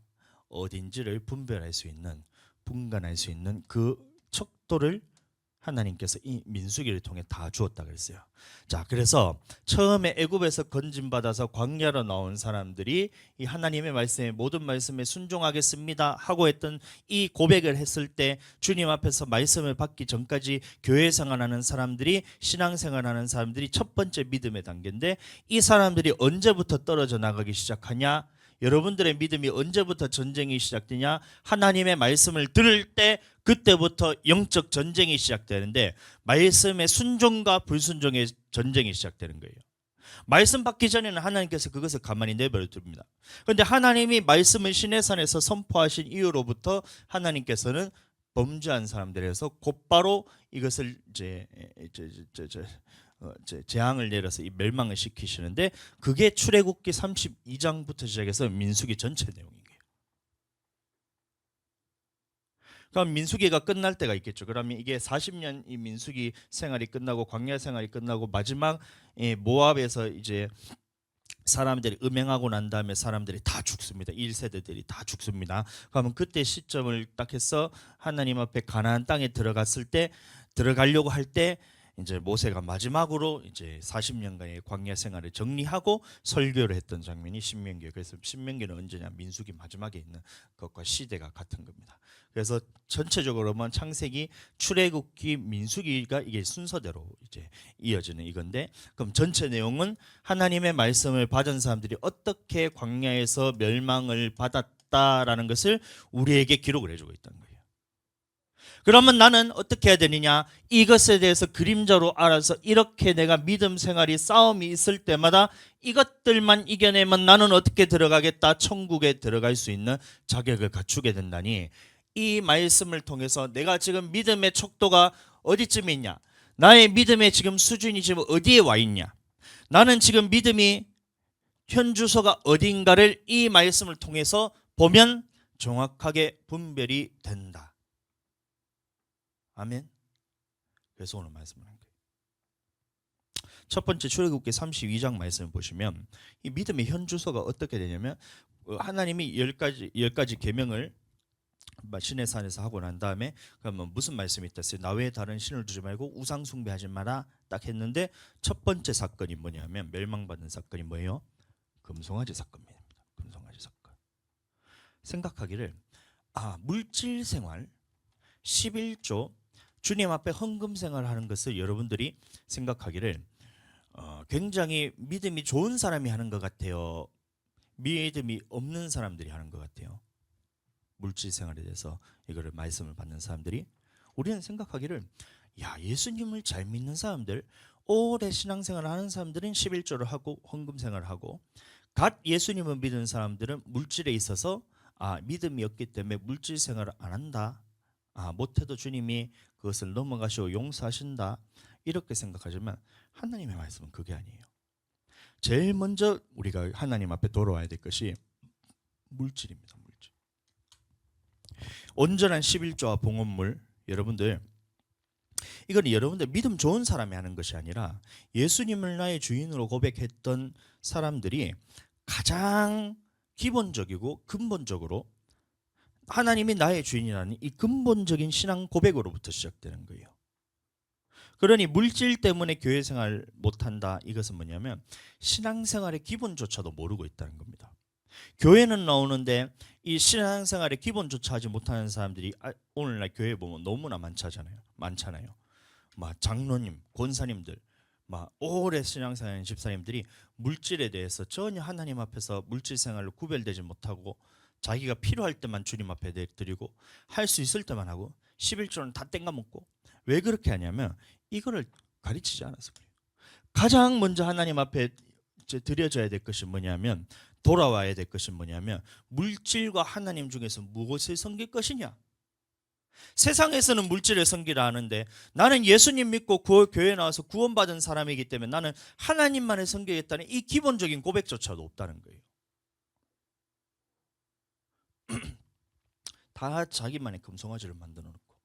어딘지를 분별할 수 있는 분간할 수 있는 그 척도를 하나님께서 이 민수기를 통해 다 주었다 그랬어요. 그래서 처음에 애굽에서 건진받아서 광야로 나온 사람들이 이 하나님의 말씀에 모든 말씀에 순종하겠습니다 하고 했던 이 고백을 했을 때 주님 앞에서 말씀을 받기 전까지 교회 생활하는 사람들이 신앙생활하는 사람들이 첫 번째 믿음의 단계인데 이 사람들이 언제부터 떨어져 나가기 시작하냐? 여러분들의 믿음이 언제부터 전쟁이 시작되냐? 하나님의 말씀을 들을 때 그때부터 영적 전쟁이 시작되는데 말씀의 순종과 불순종의 전쟁이 시작되는 거예요. 말씀 받기 전에는 하나님께서 그것을 가만히 내버려 둡니다. 그런데 하나님이 말씀을 시내산에서 선포하신 이후로부터 하나님께서는 범죄한 사람들에서 곧바로 이것을 재앙을 내려서 이 멸망을 시키시는데 그게 출애굽기 32장부터 시작해서 민수기 전체 내용이에요. 그럼 민수기가 끝날 때가 있겠죠. 그러면 이게 40년 이 민수기 생활이 끝나고 광야 생활이 끝나고 마지막 모압에서 이제 사람들이 음행하고 난 다음에 사람들이 다 죽습니다. 1세대들이 다 죽습니다. 그러면 그때 시점을 딱 해서 하나님 앞에 가나안 땅에 들어가려고 할 때 이제 모세가 마지막으로 이제 40년간의 광야 생활을 정리하고 설교를 했던 장면이 신명기예요. 그래서 신명기는 언제냐? 민수기 마지막에 있는 것과 시대가 같은 겁니다. 그래서 전체적으로 보면 창세기, 출애굽기, 민수기가 이게 순서대로 이제 이어지는 이건데, 그럼 전체 내용은 하나님의 말씀을 받은 사람들이 어떻게 광야에서 멸망을 받았다라는 것을 우리에게 기록을 해주고 있다는 거예요. 그러면 나는 어떻게 해야 되느냐? 이것에 대해서 그림자로 알아서 이렇게 내가 믿음 생활이 싸움이 있을 때마다 이것들만 이겨내면 나는 어떻게 들어가겠다? 천국에 들어갈 수 있는 자격을 갖추게 된다니, 이 말씀을 통해서 내가 지금 믿음의 척도가 어디쯤에 있냐? 나의 믿음의 지금 수준이 지금 어디에 와 있냐? 나는 지금 믿음이 현 주소가 어딘가를 이 말씀을 통해서 보면 정확하게 분별이 된다. 아멘. 그래서 오늘 말씀을 한 거예요. 첫 번째 출애굽기 32장 말씀을 보시면 이 믿음의 현 주소가 어떻게 되냐면 하나님이 10가지 계명을 시내산에서 하고 난 다음에 그러면 무슨 말씀이 있었어요? 나 외에 다른 신을 두지 말고 우상 숭배하지 마라 딱 했는데 첫 번째 사건이 뭐냐면 멸망받은 사건이 뭐예요? 금송아지 사건입니다. 금송아지 사건. 생각하기를 물질 생활 11조 주님 앞에 헌금 생활하는 것을 여러분들이 생각하기를 굉장히 믿음이 좋은 사람이 하는 것 같아요. 믿음이 없는 사람들이 하는 것 같아요. 물질 생활에 대해서 이거를 말씀을 받는 사람들이, 우리는 생각하기를 예수님을 잘 믿는 사람들, 오래 신앙생활을 하는 사람들은 11조를 하고 헌금 생활을 하고, 갓 예수님을 믿는 사람들은 물질에 있어서 믿음이 없기 때문에 물질 생활을 안 한다, 못해도 주님이 그것을 넘어가시고 용서하신다, 이렇게 생각하지만 하나님의 말씀은 그게 아니에요. 제일 먼저 우리가 하나님 앞에 돌아와야 될 것이 물질입니다. 물질. 온전한 11조와 봉헌물, 여러분들 이건 여러분들 믿음 좋은 사람이 하는 것이 아니라 예수님을 나의 주인으로 고백했던 사람들이 가장 기본적이고 근본적으로 하나님이 나의 주인이라는 이 근본적인 신앙 고백으로부터 시작되는 거예요. 그러니 물질 때문에 교회 생활 못한다, 이것은 뭐냐면 신앙생활의 기본조차도 모르고 있다는 겁니다. 교회는 나오는데 이 신앙생활의 기본조차 하지 못하는 사람들이 오늘날 교회에 보면 너무나 많잖아요. 장로님, 권사님들 막 오래 신앙생활하는 집사님들이 물질에 대해서 전혀 하나님 앞에서 물질 생활로 구별되지 못하고 자기가 필요할 때만 주님 앞에 드리고 할 수 있을 때만 하고 11조는 다 땡가 먹고 왜 그렇게 하냐면 이거를 가르치지 않아서 그래요. 가장 먼저 하나님 앞에 드려져야 될 것이 뭐냐면 돌아와야 될 것이 뭐냐면 물질과 하나님 중에서 무엇을 섬길 것이냐. 세상에서는 물질을 섬기라 하는데 나는 예수님 믿고 교회에 나와서 구원받은 사람이기 때문에 나는 하나님만을 섬기겠다는 이 기본적인 고백조차도 없다는 거예요. 다 자기만의 금송아지를 만들어 놓고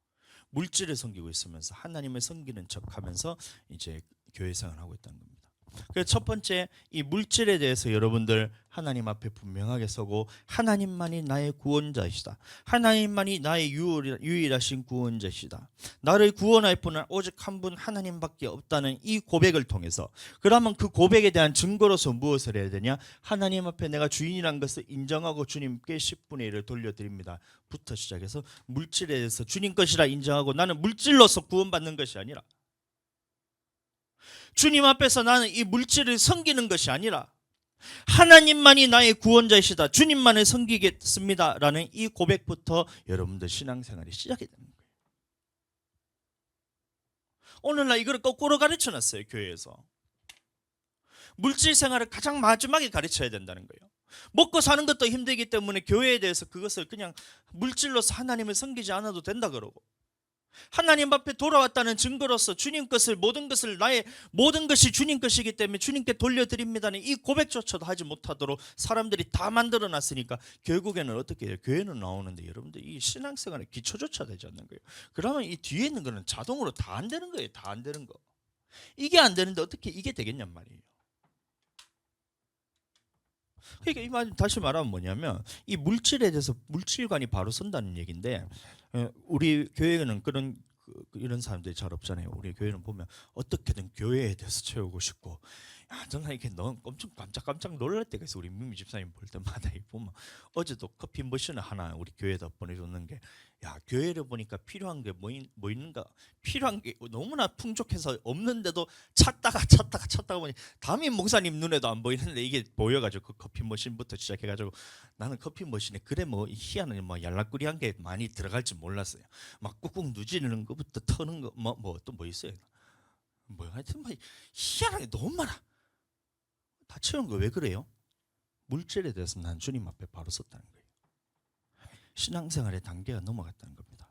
물질을 섬기고 있으면서 하나님을 섬기는 척하면서 이제 교회 생활을 하고 있다는 겁니다. 그래서 첫 번째 이 물질에 대해서 여러분들 하나님 앞에 분명하게 서고 하나님만이 나의 구원자이시다. 하나님만이 나의 유일하신 구원자이시다. 나를 구원할 분은 오직 한 분 하나님밖에 없다는 이 고백을 통해서 그러면 그 고백에 대한 증거로서 무엇을 해야 되냐? 하나님 앞에 내가 주인이란 것을 인정하고 주님께 10분의 1을 돌려드립니다. 부터 시작해서 물질에 대해서 주님 것이라 인정하고 나는 물질로서 구원받는 것이 아니라 주님 앞에서 나는 이 물질을 섬기는 것이 아니라 하나님만이 나의 구원자이시다. 주님만을 섬기겠습니다. 라는 이 고백부터 여러분들 신앙생활이 시작이 되는 거예요. 오늘날 이걸 거꾸로 가르쳐놨어요. 교회에서. 물질 생활을 가장 마지막에 가르쳐야 된다는 거예요. 먹고 사는 것도 힘들기 때문에 교회에 대해서 그것을 그냥 물질로서 하나님을 섬기지 않아도 된다 그러고 하나님 앞에 돌아왔다는 증거로서 주님 것을 모든 것을 나의 모든 것이 주님 것이기 때문에 주님께 돌려드립니다는 이 고백조차도 하지 못하도록 사람들이 다 만들어 놨으니까 결국에는 어떻게 해요? 교회는 나오는데 여러분들 이 신앙생활의 기초조차 되지 않는 거예요. 그러면 이 뒤에 있는 거는 자동으로 다 안 되는 거예요. 다 안 되는 거. 이게 안 되는데 어떻게 이게 되겠냔 말이에요. 그러니까 이 말 다시 말하면 뭐냐면 이 물질에 대해서 물질관이 바로 선다는 얘기인데 우리 교회는 이런 사람들이 잘 없잖아요. 우리 교회는 보면 어떻게든 교회에 대해서 채우고 싶고 정말 이렇게 너무 엄청 깜짝 놀랄 때가 있어. 우리 민미 집사님 볼 때마다 보면 어제도 커피 머신을 하나 우리 교회에다 보내줬는 게 교회를 보니까 필요한 게 뭐 있는가 필요한 게 너무나 풍족해서 없는데도 찾다가 보니 담임 목사님 눈에도 안 보이는데 이게 보여가지고 그 커피 머신부터 시작해가지고 나는 커피 머신에 그래 뭐 희한한 뭐 yar락구리한 게 많이 들어갈 줄 몰랐어요. 막 꾹꾹 누지는 것부터 터는 거 뭐 또 뭐 있어요. 뭐 하여튼 뭐 희한한 게 너무 많아. 다 채운 거 왜 그래요? 물질에 대해서 난 주님 앞에 바로 섰다는 거예요. 신앙생활의 단계가 넘어갔다는 겁니다.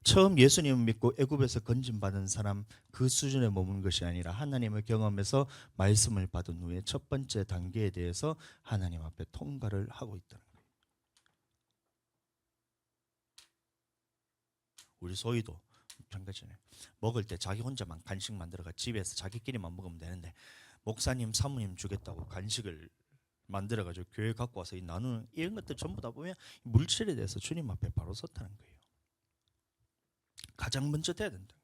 처음 예수님을 믿고 애굽에서 건진받은 사람 그 수준에 머무는 것이 아니라 하나님을 경험해서 말씀을 받은 후에 첫 번째 단계에 대해서 하나님 앞에 통과를 하고 있다는 거예요. 우리 소희도 마찬가지네. 먹을 때 자기 혼자만 간식 만들어가 집에서 자기끼리만 먹으면 되는데 목사님 사모님 주겠다고 간식을 만들어가지고 교회 갖고 와서 나누는 이런 것들 전부 다 보면 물질에 대해서 주님 앞에 바로 섰다는 거예요. 가장 먼저 돼야 된다는 거예요.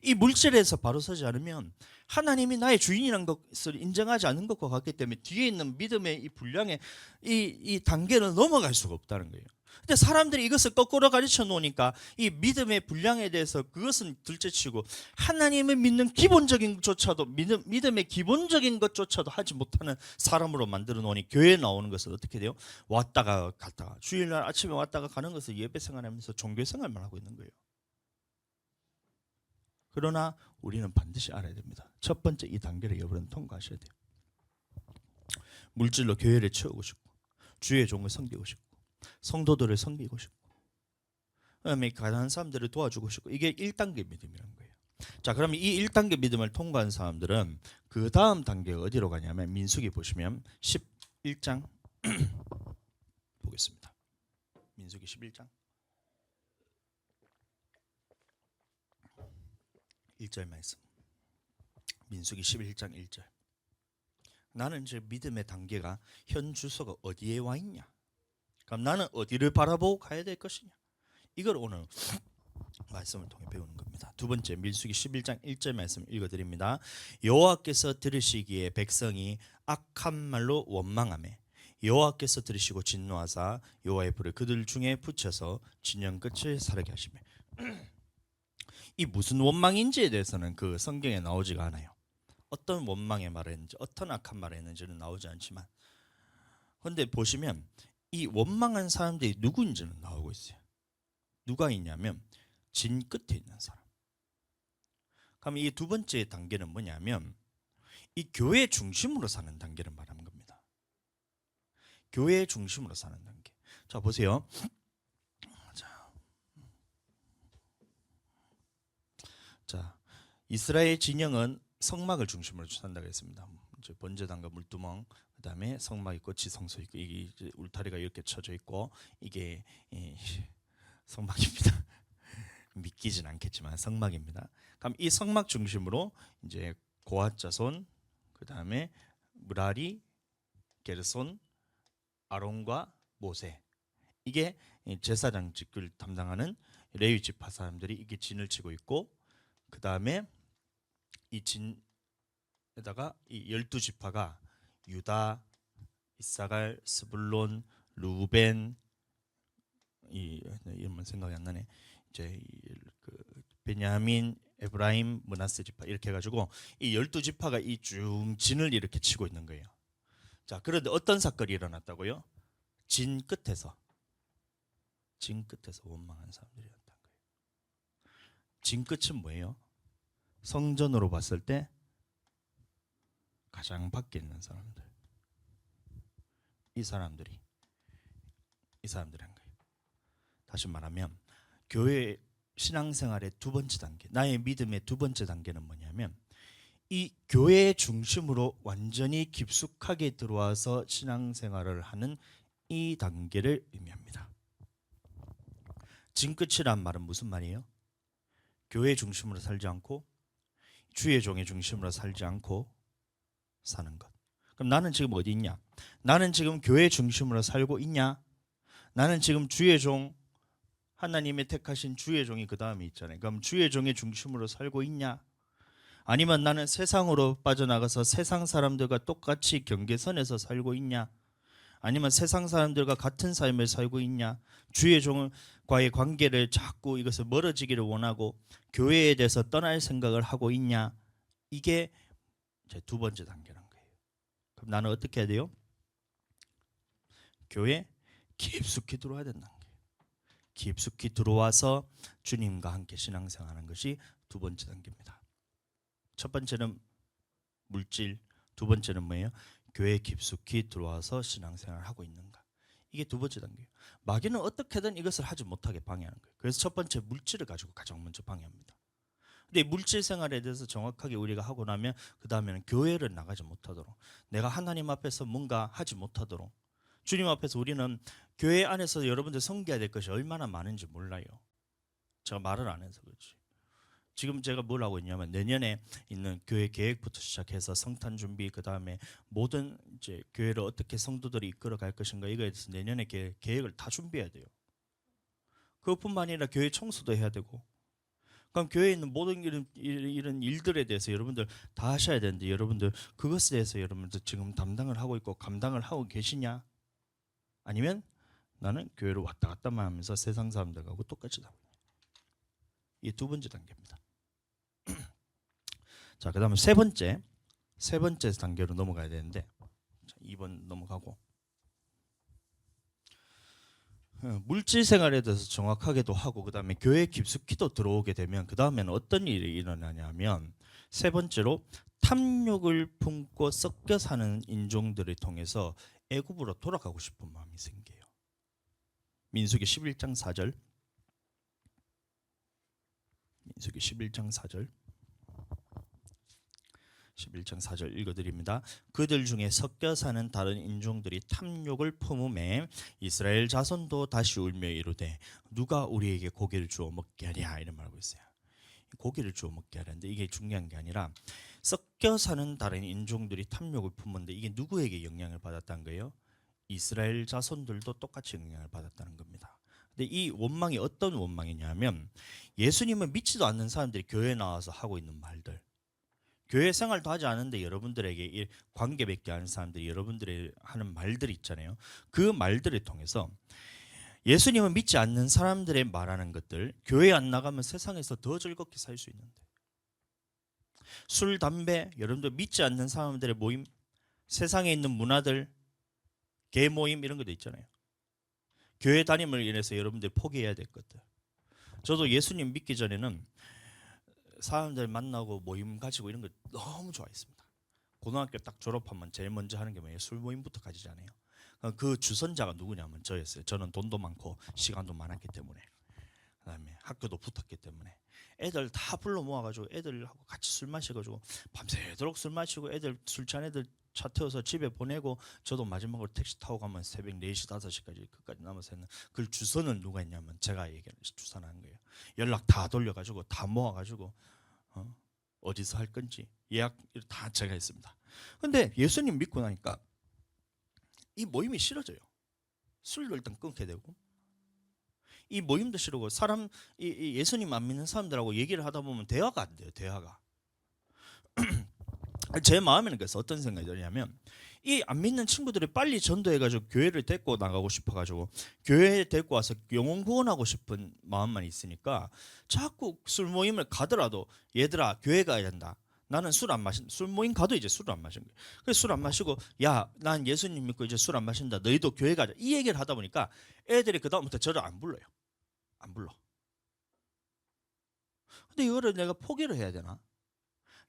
이 물질에서 바로 서지 않으면 하나님이 나의 주인이라는 것을 인정하지 않는 것과 같기 때문에 뒤에 있는 믿음의 이 분량의 이 단계를 넘어갈 수가 없다는 거예요. 근데 사람들이 이것을 거꾸로 가르쳐 놓으니까 이 믿음의 분량에 대해서 그것은 둘째치고 하나님을 믿는 기본적인 것조차도 믿음의 기본적인 것조차도 하지 못하는 사람으로 만들어 놓으니 교회에 나오는 것은 어떻게 돼요? 왔다가 갔다가 주일날 아침에 왔다가 가는 것을 예배 생활하면서 종교 생활만 하고 있는 거예요. 그러나 우리는 반드시 알아야 됩니다. 첫 번째 이 단계를 여러분은 통과하셔야 돼요. 물질로 교회를 채우고 싶고 주의 종을 섬기고 싶고 성도들을 섬기고 싶고 그다음에 가난한 사람들을 도와주고 싶고 이게 1단계 믿음이라는 거예요. 자, 그러면 이 1단계 믿음을 통과한 사람들은 그 다음 단계가 어디로 가냐면 민수기 보시면 11장 보겠습니다. 민수기 11장 1절 말씀. 민수기 11장 1절. 나는 이제 믿음의 단계가 현 주소가 어디에 와 있냐? 그럼 나는 어디를 바라보고 가야 될 것이냐? 이걸 오늘 말씀을 통해 배우는 겁니다. 두 번째 민수기 11장 1절 말씀 읽어드립니다. 여호와께서 들으시기에 백성이 악한 말로 원망하매 여호와께서 들으시고 진노하사 여호와의 불을 그들 중에 붙여서 진영 끝을 사르게 하시매. 이 무슨 원망인지에 대해서는 그 성경에 나오지가 않아요. 어떤 원망의 말을 했는지, 어떤 악한 말을 했는지는 나오지 않지만, 그런데 보시면 이 원망한 사람들이 누구인지는 나오고 있어요. 누가 있냐면 진 끝에 있는 사람. 그럼 이 두 번째 단계는 뭐냐면 이 교회 중심으로 사는 단계를 말하는 겁니다. 교회 중심으로 사는 단계. 자, 보세요. 자, 이스라엘 진영은 성막을 중심으로 산다고 했습니다. 이제 번제단과 물두멍, 그다음에 성막 있고 지성소 있고, 이게 이제 울타리가 이렇게 쳐져 있고, 이게 성막입니다. 믿기진 않겠지만 성막입니다. 그럼 이 성막 중심으로 이제 고핫 자손, 그다음에 무라리, 게르손, 아론과 모세, 이게 제사장 직을 담당하는 레위 지파 사람들이 이게 진을 치고 있고, 그 다음에 이 진에다가 이 12지파가 유다, 이사갈, 스불론, 루벤, 이름은 생각이 안 나네. 이제 그 베냐민, 에브라임, 므낫세 지파 이렇게 해가지고 이 12지파가 이 쭉 진을 이렇게 치고 있는 거예요. 자, 그런데 어떤 사건이 일어났다고요? 진 끝에서 원망한 사람들이 일어났다는 거예요. 진 끝은 뭐예요? 성전으로 봤을 때 가장 밖에 있는 사람들, 이 사람들이 한 거예요. 다시 말하면 교회 신앙생활의 두 번째 단계, 나의 믿음의 두 번째 단계는 뭐냐면 이 교회 중심으로 완전히 깊숙하게 들어와서 신앙생활을 하는 이 단계를 의미합니다. 진끝이란 말은 무슨 말이에요? 교회 중심으로 살지 않고 주의 종의 중심으로 살지 않고 사는 것. 그럼 나는 지금 어디 있냐? 나는 지금 교회 중심으로 살고 있냐? 나는 지금 주의 종, 하나님의 택하신 주의 종이 그 다음에 있잖아요. 그럼 주의 종의 중심으로 살고 있냐? 아니면 나는 세상으로 빠져나가서 세상 사람들과 똑같이 경계선에서 살고 있냐? 아니면 세상 사람들과 같은 삶을 살고 있냐? 주의 종과의 관계를 자꾸 이것을 멀어지기를 원하고 교회에 대해서 떠날 생각을 하고 있냐? 이게 제 두 번째 단계란 거예요. 그럼 나는 어떻게 해야 돼요? 교회 깊숙이 들어와야 된다는 거예요. 깊숙이 들어와서 주님과 함께 신앙생활하는 것이 두 번째 단계입니다. 첫 번째는 물질, 두 번째는 뭐예요? 교회 깊숙이 들어와서 신앙생활을 하고 있는가. 이게 두 번째 단계예요. 마귀는 어떻게든 이것을 하지 못하게 방해하는 거예요. 그래서 첫 번째 물질을 가지고 가장 먼저 방해합니다. 근데 물질 생활에 대해서 정확하게 우리가 하고 나면 그 다음에는 교회를 나가지 못하도록, 내가 하나님 앞에서 뭔가 하지 못하도록, 주님 앞에서 우리는 교회 안에서 여러분들 섬겨야 될 것이 얼마나 많은지 몰라요. 제가 말을 안 해서 그렇지. 지금 제가 뭘 하고 있냐면 내년에 있는 교회 계획부터 시작해서 성탄 준비, 그 다음에 모든 이제 교회를 어떻게 성도들이 이끌어갈 것인가, 이거에 대해서 내년에 계획을 다 준비해야 돼요. 그것뿐만 아니라 교회 청소도 해야 되고, 그럼 교회에 있는 모든 이런 일들에 대해서 여러분들 다 하셔야 되는데, 여러분들 그것에 대해서 여러분들 지금 담당을 하고 있고 감당을 하고 계시냐? 아니면 나는 교회로 왔다 갔다만 하면서 세상 사람들하고 똑같이 하고 있냐? 이 두 번째 단계입니다. 자, 그 다음에 세 번째 단계로 넘어가야 되는데, 2번 넘어가고, 물질 생활에 대해서 정확하게도 하고, 그 다음에 교회 깊숙이도 들어오게 되면 그 다음에는 어떤 일이 일어나냐면, 세 번째로 탐욕을 품고 섞여 사는 인종들을 통해서 애굽으로 돌아가고 싶은 마음이 생겨요. 민수기 11장 4절, 민수기 11장 4절, 11장 4절 읽어드립니다. 그들 중에 섞여 사는 다른 인종들이 탐욕을 품음에 이스라엘 자손도 다시 울며 이르되 누가 우리에게 고기를 주어 먹게 하랴, 이런 말하고 있어요. 고기를 주어 먹게 하는데 이게 중요한 게 아니라 섞여 사는 다른 인종들이 탐욕을 품는데 이게 누구에게 영향을 받았다는 거예요? 이스라엘 자손들도 똑같이 영향을 받았다는 겁니다. 근데 이 원망이 어떤 원망이냐면 예수님을 믿지도 않는 사람들이 교회에 나와서 하고 있는 말들, 교회 생활도 하지 않은데 여러분들에게 관계 맺게 하는 사람들이 여러분들이 하는 말들이 있잖아요. 그 말들을 통해서 예수님을 믿지 않는 사람들의 말하는 것들, 교회 안 나가면 세상에서 더 즐겁게 살 수 있는데, 술, 담배, 여러분들 믿지 않는 사람들의 모임, 세상에 있는 문화들, 개 모임 이런 것도 있잖아요. 교회 다님을 인해서 여러분들 포기해야 될 것들. 저도 예수님 믿기 전에는 사람들 만나고 모임 가지고 이런 거 너무 좋아했습니다. 고등학교 딱 졸업하면 제일 먼저 하는 게 뭐예요? 술 모임부터 가지잖아요. 그 주선자가 누구냐면 저였어요. 저는 돈도 많고 시간도 많았기 때문에, 그다음에 학교도 붙었기 때문에 애들 다 불러 모아가지고 애들하고 같이 술 마셔가지고 밤새도록 술 마시고 애들 술 취한 애들 차 태워서 집에 보내고 저도 마지막으로 택시 타고 가면 새벽 4시 5시까지 끝까지 남아서 했는 그 주선은 누가 했냐면 제가 주선한 거예요. 연락 다 돌려가지고 다 모아가지고 어디서 할 건지 예약 다 제가 했습니다. 근데 예수님 믿고 나니까 이 모임이 싫어져요. 술도 일단 끊게 되고 이 모임도 싫고 사람 이 예수님 안 믿는 사람들하고 얘기를 하다 보면 대화가 안 돼요. 대화가. 제 마음에는 그래서 어떤 생각이 드냐면 이 안 믿는 친구들이 빨리 전도해가지고 교회를 데리고 나가고 싶어가지고 교회에 데리고 와서 영혼 구원하고 싶은 마음만 있으니까 자꾸 술 모임을 가더라도 얘들아 교회 가야 된다. 나는 술 안 마신 술 모임 가도 이제 술을 안 마신 거예요. 그래서 술 안 마시고 야 난 예수님 믿고 이제 술 안 마신다. 너희도 교회 가자. 이 얘기를 하다 보니까 애들이 그 다음부터 저를 안 불러요. 안 불러. 근데 이거를 내가 포기를 해야 되나?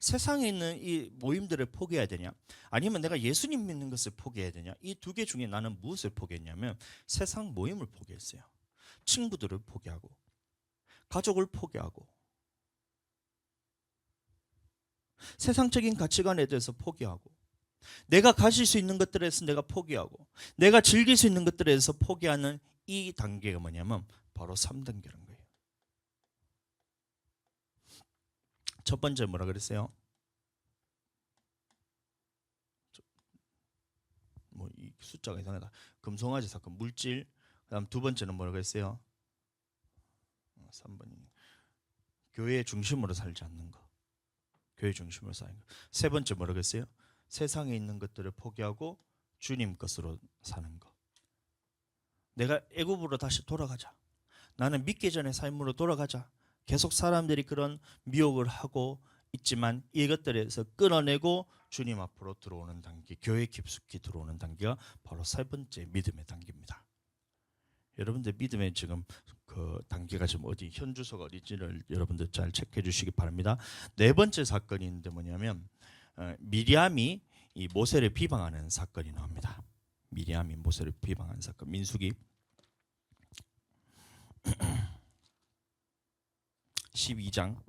세상에 있는 이 모임들을 포기해야 되냐? 아니면 내가 예수님 믿는 것을 포기해야 되냐? 이 두 개 중에 나는 무엇을 포기했냐면 세상 모임을 포기했어요. 친구들을 포기하고 가족을 포기하고 세상적인 가치관에 대해서 포기하고 내가 가질 수 있는 것들에 대해서 내가 포기하고 내가 즐길 수 있는 것들에 대해서 포기하는 이 단계가 뭐냐면 바로 3단계라는 거예요. 첫 번째 뭐라 그랬어요? 뭐 이 숫자가 이상하다. 금송아지 사건, 물질. 그다음 두 번째는 뭐라 그랬어요? 3번이 교회 중심으로 살지 않는 거. 교회 중심으로 사는 거. 세 번째 뭐라 그랬어요? 세상에 있는 것들을 포기하고 주님 것으로 사는 거. 내가 애굽으로 다시 돌아가자. 나는 믿기 전의 삶으로 돌아가자. 계속 사람들이 그런 미혹을 하고 있지만 이것들에서 끊어내고 주님 앞으로 들어오는 단계, 교회 깊숙이 들어오는 단계가 바로 세 번째 믿음의 단계입니다. 여러분들 믿음의 지금 그 단계가 지금 어디 현주소가 어디지를 여러분들 잘 체크해 주시기 바랍니다. 네 번째 사건이 있는데 뭐냐면 미리암이 이 모세를 비방하는 사건이 나옵니다. 미리암이 모세를 비방하는 사건. 민수기 12장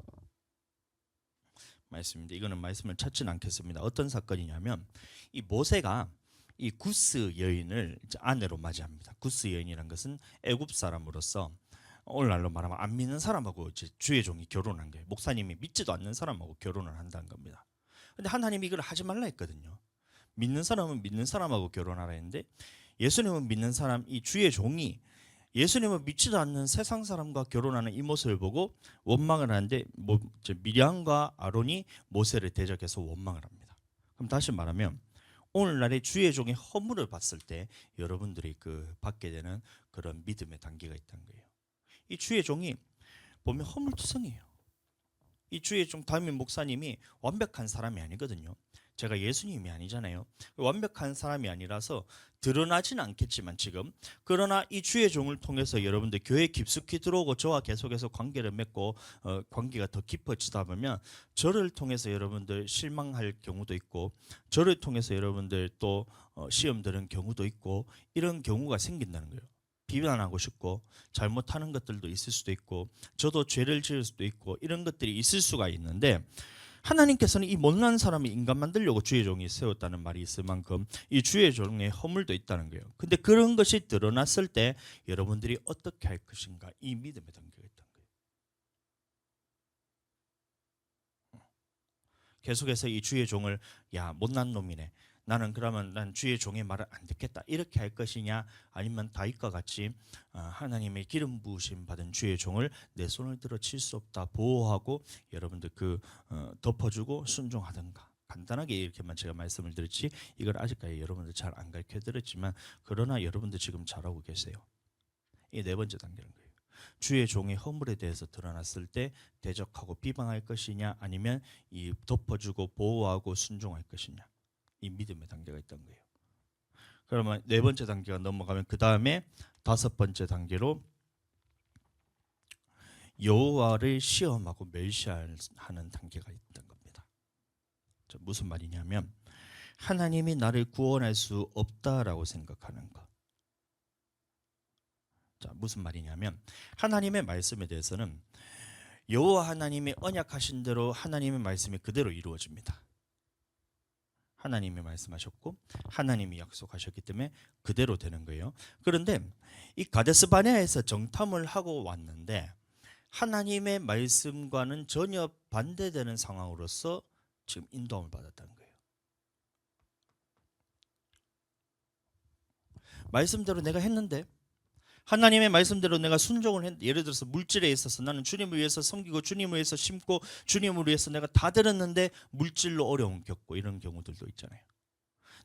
말씀입니다. 이거는 말씀을 찾지는 않겠습니다. 어떤 사건이냐면 이 모세가 이 구스 여인을 아내로 맞이합니다. 구스 여인이란 것은 애굽 사람으로서 오늘날로 말하면 안 믿는 사람하고 이제 주의 종이 결혼한 거예요. 목사님이 믿지도 않는 사람하고 결혼을 한다는 겁니다. 근데 하나님이 이걸 하지 말라 했거든요. 믿는 사람은 믿는 사람하고 결혼하라 했는데 예수님은 믿는 사람 이 주의 종이 예수님을 믿지도 않는 세상 사람과 결혼하는 이 모습을 보고 원망을 하는데 미리암과 아론이 모세를 대적해서 원망을 합니다. 그럼 다시 말하면 오늘날의 주의 종의 허물을 봤을 때 여러분들이 그 받게 되는 그런 믿음의 단계가 있다는 거예요. 이 주의 종이 보면 허물투성이에요. 이 주의 종 담임 목사님이 완벽한 사람이 아니거든요. 제가 예수님이 아니잖아요. 완벽한 사람이 아니라서 드러나지는 않겠지만 지금 그러나 이 주의 종을 통해서 여러분들 교회에 깊숙이 들어오고 저와 계속해서 관계를 맺고 관계가 더 깊어지다 보면 저를 통해서 여러분들 실망할 경우도 있고 저를 통해서 여러분들 또 시험 드는 경우도 있고 이런 경우가 생긴다는 거예요. 비난하고 싶고 잘못하는 것들도 있을 수도 있고 저도 죄를 지을 수도 있고 이런 것들이 있을 수가 있는데 하나님께서는 이 못난 사람이 인간 만들려고 주의 종이 세웠다는 말이 있을 만큼 이 주의 종의 허물도 있다는 거예요. 근데 그런 것이 드러났을 때 여러분들이 어떻게 할 것인가 이 믿음의 단계가 있다는 거예요. 계속해서 이 주의 종을 야 못난 놈이네. 나는 그러면 난 주의 종의 말을 안 듣겠다 이렇게 할 것이냐 아니면 다윗과 같이 하나님의 기름 부으심 받은 주의 종을 내 손을 들어 칠 수 없다 보호하고 여러분들 그 덮어주고 순종하든가 간단하게 이렇게만 제가 말씀을 드렸지 이걸 아직까지 여러분들 잘 안 가르쳐 드렸지만 그러나 여러분들 지금 잘하고 계세요. 이 네 번째 단계는 거예요. 주의 종의 허물에 대해서 드러났을 때 대적하고 비방할 것이냐, 아니면 이 덮어주고 보호하고 순종할 것이냐, 이 믿음의 단계가 있던 거예요. 그러면 네 번째 단계가 넘어가면 그 다음에 다섯 번째 단계로 여호와를 시험하고 멸시하는 단계가 있던 겁니다. 무슨 말이냐면 하나님이 나를 구원할 수 없다라고 생각하는 것. 자, 무슨 말이냐면 하나님의 말씀에 대해서는 여호와 하나님이 언약하신 대로 하나님의 말씀이 그대로 이루어집니다. 하나님이 말씀하셨고 하나님이 약속하셨기 때문에 그대로 되는 거예요. 그런데 이 가데스 바네아에서 정탐을 하고 왔는데 하나님의 말씀과는 전혀 반대되는 상황으로서 지금 인도함을 받았다는 거예요. 말씀대로 내가 했는데, 하나님의 말씀대로 내가 순종을 했는데, 예를 들어서 물질에 있어서 나는 주님을 위해서 섬기고 주님을 위해서 심고 주님을 위해서 내가 다 들었는데 물질로 어려움 겪고 이런 경우들도 있잖아요.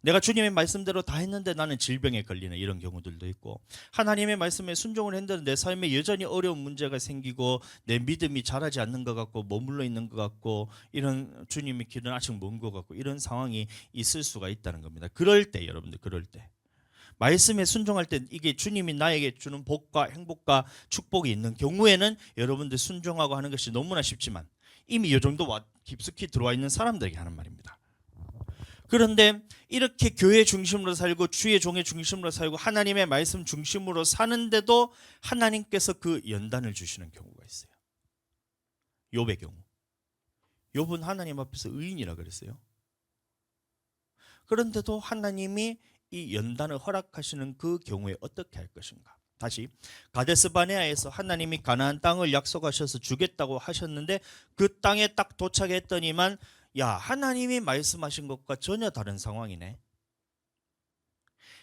내가 주님의 말씀대로 다 했는데 나는 질병에 걸리는 이런 경우들도 있고, 하나님의 말씀에 순종을 했는데 내 삶에 여전히 어려운 문제가 생기고 내 믿음이 자라지 않는 것 같고 머물러 있는 것 같고, 이런 주님의 길은 아직 먼 것 같고, 이런 상황이 있을 수가 있다는 겁니다. 그럴 때, 여러분들, 그럴 때 말씀에 순종할 때 이게 주님이 나에게 주는 복과 행복과 축복이 있는 경우에는 여러분들 순종하고 하는 것이 너무나 쉽지만, 이미 이 정도 깊숙이 들어와 있는 사람들에게 하는 말입니다. 그런데 이렇게 교회 중심으로 살고 주의 종의 중심으로 살고 하나님의 말씀 중심으로 사는데도 하나님께서 그 연단을 주시는 경우가 있어요. 욥의 경우, 욥은 하나님 앞에서 의인이라 그랬어요. 그런데도 하나님이 이 연단을 허락하시는 그 경우에 어떻게 할 것인가? 다시 가데스 바네아에서 하나님이 가나안 땅을 약속하셔서 주겠다고 하셨는데 그 땅에 딱 도착했더니만, 야, 하나님이 말씀하신 것과 전혀 다른 상황이네.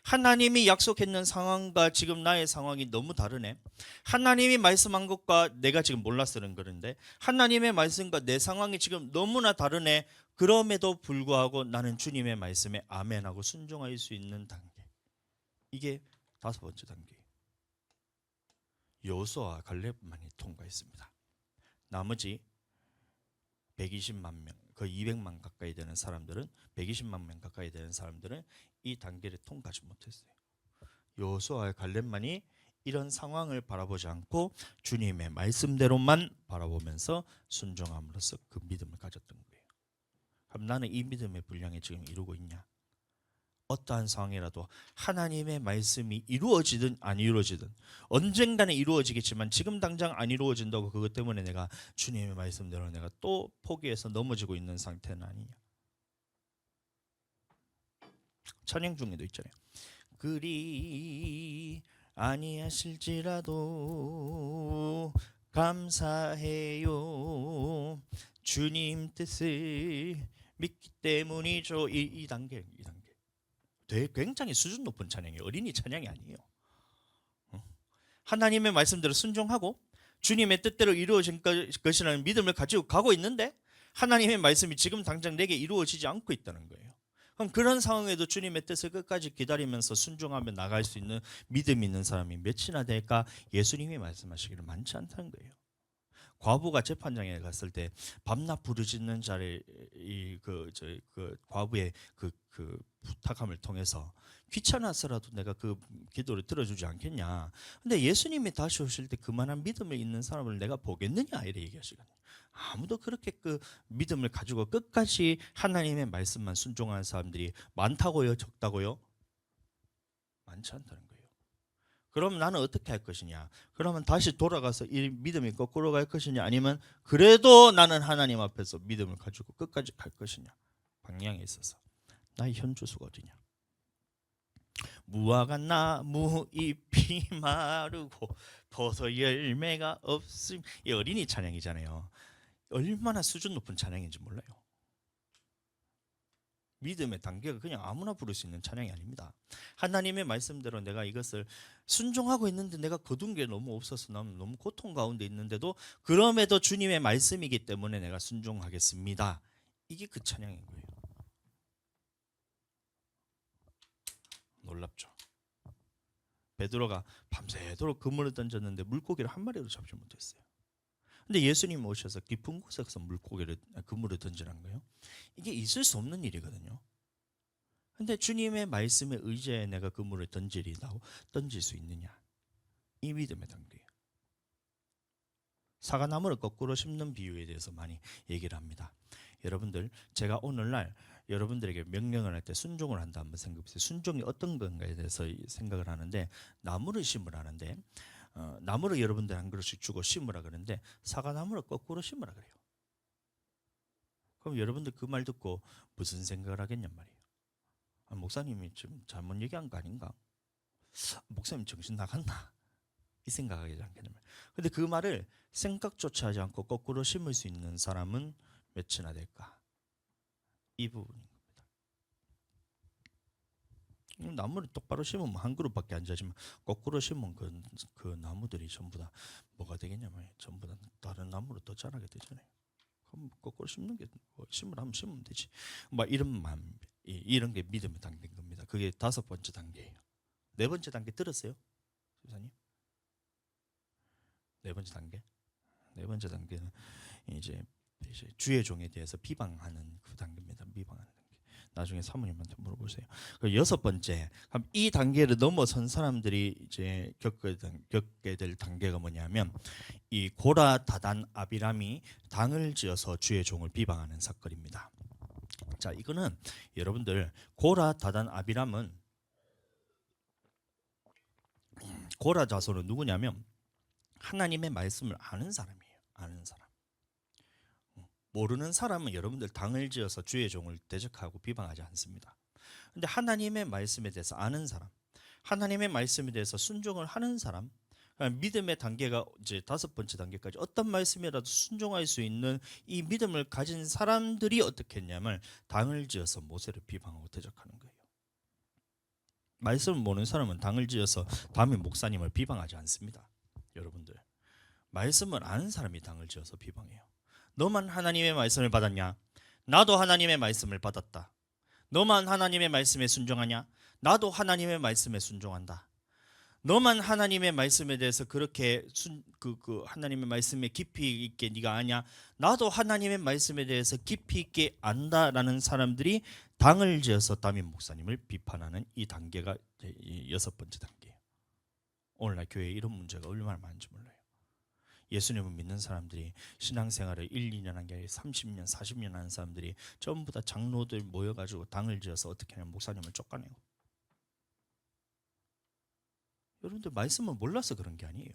하나님이 약속했는 상황과 지금 나의 상황이 너무 다르네. 하나님이 말씀한 것과 내가 지금 몰라서는 그런데 하나님의 말씀과 내 상황이 지금 너무나 다르네. 그럼에도 불구하고 나는 주님의 말씀에 아멘하고 순종할 수 있는 단계, 이게 다섯 번째 단계예요. 여호수아와 갈렙만이 통과했습니다. 나머지 120만 명, 거의 200만 가까이 되는 사람들은, 120만 명 가까이 되는 사람들은 이 단계를 통과하지 못했어요. 여호수아와 갈렙만이 이런 상황을 바라보지 않고 주님의 말씀대로만 바라보면서 순종함으로써 그 믿음을 가졌던 거예요. 그럼 나는 이 믿음의 분량에 지금 이루고 있냐? 어떠한 상황이라도 하나님의 말씀이 이루어지든 안 이루어지든 언젠가는 이루어지겠지만 지금 당장 안 이루어진다고 그것 때문에 내가 주님의 말씀대로 내가 또 포기해서 넘어지고 있는 상태는 아니냐. 찬양 중에도 있잖아요. 그리 아니하실지라도 감사해요. 주님 뜻을 믿기 때문이죠. 이 단계. 되게 굉장히 수준 높은 찬양이에요. 어린이 찬양이 아니에요. 하나님의 말씀대로 순종하고 주님의 뜻대로 이루어진 것이라는 믿음을 가지고 가고 있는데 하나님의 말씀이 지금 당장 내게 이루어지지 않고 있다는 거예요. 그럼 그런 상황에도 주님의 뜻을 끝까지 기다리면서 순종하며 나갈 수 있는 믿음이 있는 사람이 몇이나 될까? 예수님이 말씀하시기를 많지 않다는 거예요. 과부가 재판장에 갔을 때 밤낮 부르짖는 자를 그 과부의 그 부탁함을 통해서 귀찮아서라도 내가 그 기도를 들어주지 않겠냐. 근데 예수님이 다시 오실 때 그만한 믿음을 있는 사람을 내가 보겠느냐, 이렇게 얘기하시거든요. 아무도 그렇게 그 믿음을 가지고 끝까지 하나님의 말씀만 순종하는 사람들이 많다고요, 적다고요? 많지 않다는 거예요. 그럼 나는 어떻게 할 것이냐? 그러면 다시 돌아가서 이 믿음이 거꾸로 갈 것이냐? 아니면 그래도 나는 하나님 앞에서 믿음을 가지고 끝까지 갈 것이냐? 방향에 있어서 나의 현주소가 어디냐? 무화과 나무 잎이 마르고 버섯 열매가 없음. 이 어린이 찬양이잖아요. 얼마나 수준 높은 찬양인지 몰라요. 믿음의 단계가 그냥 아무나 부를 수 있는 찬양이 아닙니다. 하나님의 말씀대로 내가 이것을 순종하고 있는데 내가 거둔 게 너무 없어서 나는 너무 고통 가운데 있는데도 그럼에도 주님의 말씀이기 때문에 내가 순종하겠습니다. 이게 그 찬양인 거예요. 놀랍죠. 베드로가 밤새도록 그물을 던졌는데 물고기를 한 마리도 잡지 못했어요. 근데 예수님 오셔서 깊은 곳에서 그물을 던지라는 거예요. 이게 있을 수 없는 일이거든요. 근데 주님의 말씀에 의지해 내가 그물을 던지리라고 던질 수 있느냐? 이 믿음의 단계예요. 사과나무를 거꾸로 심는 비유에 대해서 많이 얘기를 합니다. 여러분들, 제가 오늘날 여러분들에게 명령을 할 때 순종을 한다 한번 생각해보세요. 순종이 어떤 건가에 대해서 생각을 하는데, 나무를 심으라는데 나무를 여러분들 한 그릇씩 주고 심으라 그러는데 사과나무를 거꾸로 심으라 그래요. 그럼 여러분들 그 말 듣고 무슨 생각을 하겠냔 말이에요. 목사님이 지금 잘못 얘기한 거 아닌가? 목사님 정신 나갔나? 이 생각하게 되겠냐면, 근데 그 말을 생각조차 하지 않고 거꾸로 심을 수 있는 사람은 몇이나 될까? 이 부분인 겁니다. 나무를 똑바로 심으면 한 그룹밖에 안 자지만 거꾸로 심으면 그 나무들이 전부 다 뭐가 되겠냐면 전부 다 다른 나무로 더 자라게 되잖아요. 그럼 거꾸로 심는 게 심으라면 심으면 되지. 막 이런 마음, 이런 게 믿음의 단계인 겁니다. 그게 5번째 단계예요. 4번째 단계 들었어요, 집사님? 4번째 단계. 4번째 단계는 이제 주의 종에 대해서 비방하는 그 단계입니다. 비방하는 단계. 나중에 사모님한테 물어보세요. 그 6번째, 그럼 이 단계를 넘어선 사람들이 이제 겪게 될 단계가 뭐냐면, 이 고라 다단 아비람이 당을 지어서 주의 종을 비방하는 사건입니다. 자, 이거는 여러분들, 고라 다단 아비람은, 고라 자손은 누구냐면 하나님의 말씀을 아는 사람이에요. 아는 사람. 모르는 사람은 여러분들 당을 지어서 주의 종을 대적하고 비방하지 않습니다. 근데 하나님의 말씀에 대해서 아는 사람, 하나님의 말씀에 대해서 순종을 하는 사람, 믿음의 단계가 이제 5번째 단계까지 어떤 말씀이라도 순종할 수 있는 이 믿음을 가진 사람들이 어떻게 했냐면 당을 지어서 모세를 비방하고 대적하는 거예요. 말씀을 모르는 사람은 당을 지어서 담임 목사님을 비방하지 않습니다. 여러분들, 말씀을 아는 사람이 당을 지어서 비방해요. 너만 하나님의 말씀을 받았냐? 나도 하나님의 말씀을 받았다. 너만 하나님의 말씀에 순종하냐? 나도 하나님의 말씀에 순종한다. 너만 하나님의 말씀에 대해서 그렇게 하나님의 말씀에 깊이 있게 네가 아냐? 나도 하나님의 말씀에 대해서 깊이 있게 안다라는 사람들이 당을 지어서 담임 목사님을 비판하는 이 단계가 6번째 단계예요. 오늘날 교회에 이런 문제가 얼마나 많은지 몰라요. 예수님을 믿는 사람들이 신앙생활을 1, 2년 한 게 아니라 30년, 40년 하는 사람들이 전부 다 장로들 모여가지고 당을 지어서 어떻게 하냐면 목사님을 쫓아내고. 여러분들, 말씀을 몰라서 그런 게 아니에요.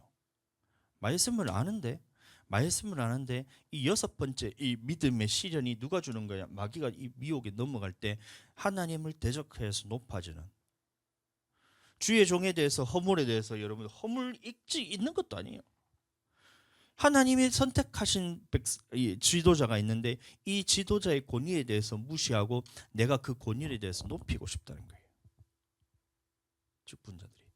말씀을 아는데 이 6번째 이 믿음의 시련이 누가 주는 거야? 마귀가 이 미혹에 넘어갈 때 하나님을 대적해서 높아지는, 주의 종에 대해서 허물에 대해서 여러분 허물 있는 것도 아니에요. 하나님이 선택하신 지도자가 있는데 이 지도자의 권위에 대해서 무시하고 내가 그 권위에 대해서 높이고 싶다는 거예요. 직분자들이.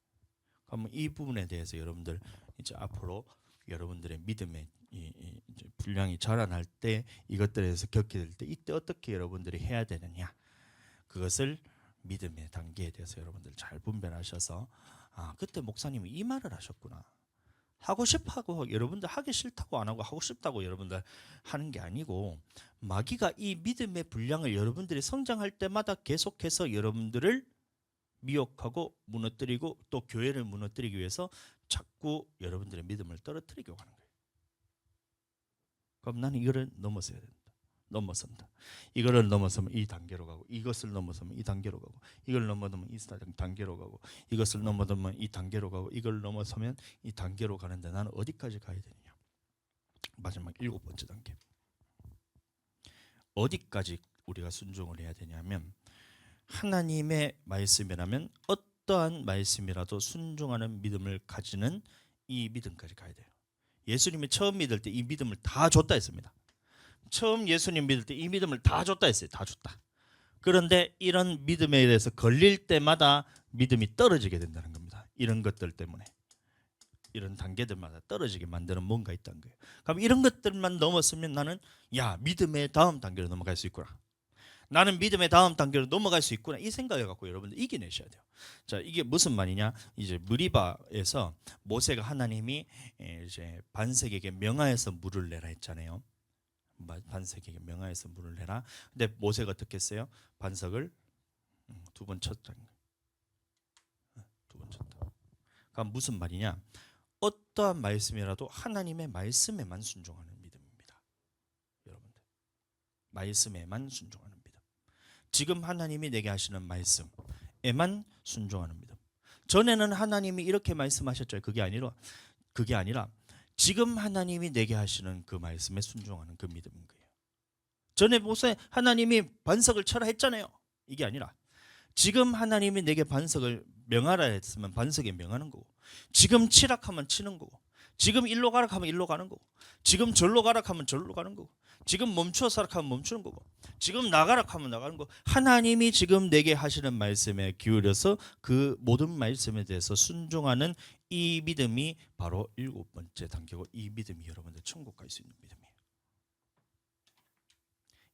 그러면 이 부분에 대해서 여러분들 이제 앞으로 여러분들의 믿음의 이제 분량이 자라날 때 이것들에 대해서 겪게 될 때 이때 어떻게 여러분들이 해야 되느냐, 그것을 믿음의 단계에 대해서 여러분들 잘 분별하셔서, 그때 목사님이 이 말을 하셨구나. 하고 싶하고 여러분들 하기 싫다고 안 하고 하고 싶다고 여러분들 하는 게 아니고, 마귀가 이 믿음의 분량을 여러분들이 성장할 때마다 계속해서 여러분들을 미혹하고 무너뜨리고 또 교회를 무너뜨리기 위해서 자꾸 여러분들의 믿음을 떨어뜨리려고 하는 거예요. 그럼 나는 이거를 넘어서야 된다. 넘어선다. 이거를 넘어서면 이 단계로 가고, 이것을 넘어서면 이 단계로 가고, 이걸 넘어서면 이 단계로 가고, 이것을 넘어서면 이 단계로 가고, 이걸 넘어서면 이 단계로 가는데 나는 어디까지 가야 되느냐? 마지막 7번째 단계. 어디까지 우리가 순종을 해야 되냐면, 하나님의 말씀이라면 어떠한 말씀이라도 순종하는 믿음을 가지는 이 믿음까지 가야 돼요. 예수님이 처음 믿을 때 이 믿음을 다 줬다 했습니다. 처음 예수님 믿을 때 이 믿음을 다 줬다 했어요. 다 줬다. 그런데 이런 믿음에 대해서 걸릴 때마다 믿음이 떨어지게 된다는 겁니다. 이런 것들 때문에, 이런 단계들마다 떨어지게 만드는 뭔가 있다는 거예요. 그럼 이런 것들만 넘었으면 나는 믿음의 다음 단계로 넘어갈 수 있구나. 나는 믿음의 다음 단계로 넘어갈 수 있구나 이 생각을 갖고 여러분들 이겨내셔야 돼요. 자, 이게 무슨 말이냐? 이제 무리바에서 모세가 하나님이 이제 반석에게 명하여서 물을 내라 했잖아요. 반석에게 명하여서 물을 내라. 근데 모세가 어떻게 했어요? 반석을 두 번 쳤다. 두 번 쳤다. 그러니까 무슨 말이냐? 어떠한 말씀이라도 하나님의 말씀에만 순종하는 믿음입니다. 여러분들, 말씀에만 순종하는 믿음. 지금 하나님이 내게 하시는 말씀에만 순종하는 믿음. 전에는 하나님이 이렇게 말씀하셨죠. 그게 아니라 지금 하나님이 내게 하시는 그 말씀에 순종하는 그 믿음인 거예요. 전에 모세 하나님이 반석을 쳐라 했잖아요. 이게 아니라 지금 하나님이 내게 반석을 명하라 했으면 반석에 명하는 거고, 지금 치라 하면 치는 거고, 지금 일로 가라 하면 일로 가는 거고, 지금 절로 가라 하면 절로 가는 거고, 지금 멈추어 서라 하면 멈추는 거고, 지금 나가라 하면 나가는 거고, 하나님이 지금 내게 하시는 말씀에 기울여서 그 모든 말씀에 대해서 순종하는 이 믿음이 바로 7번째 단계고, 이 믿음이 여러분들 천국 갈 수 있는 믿음이에요.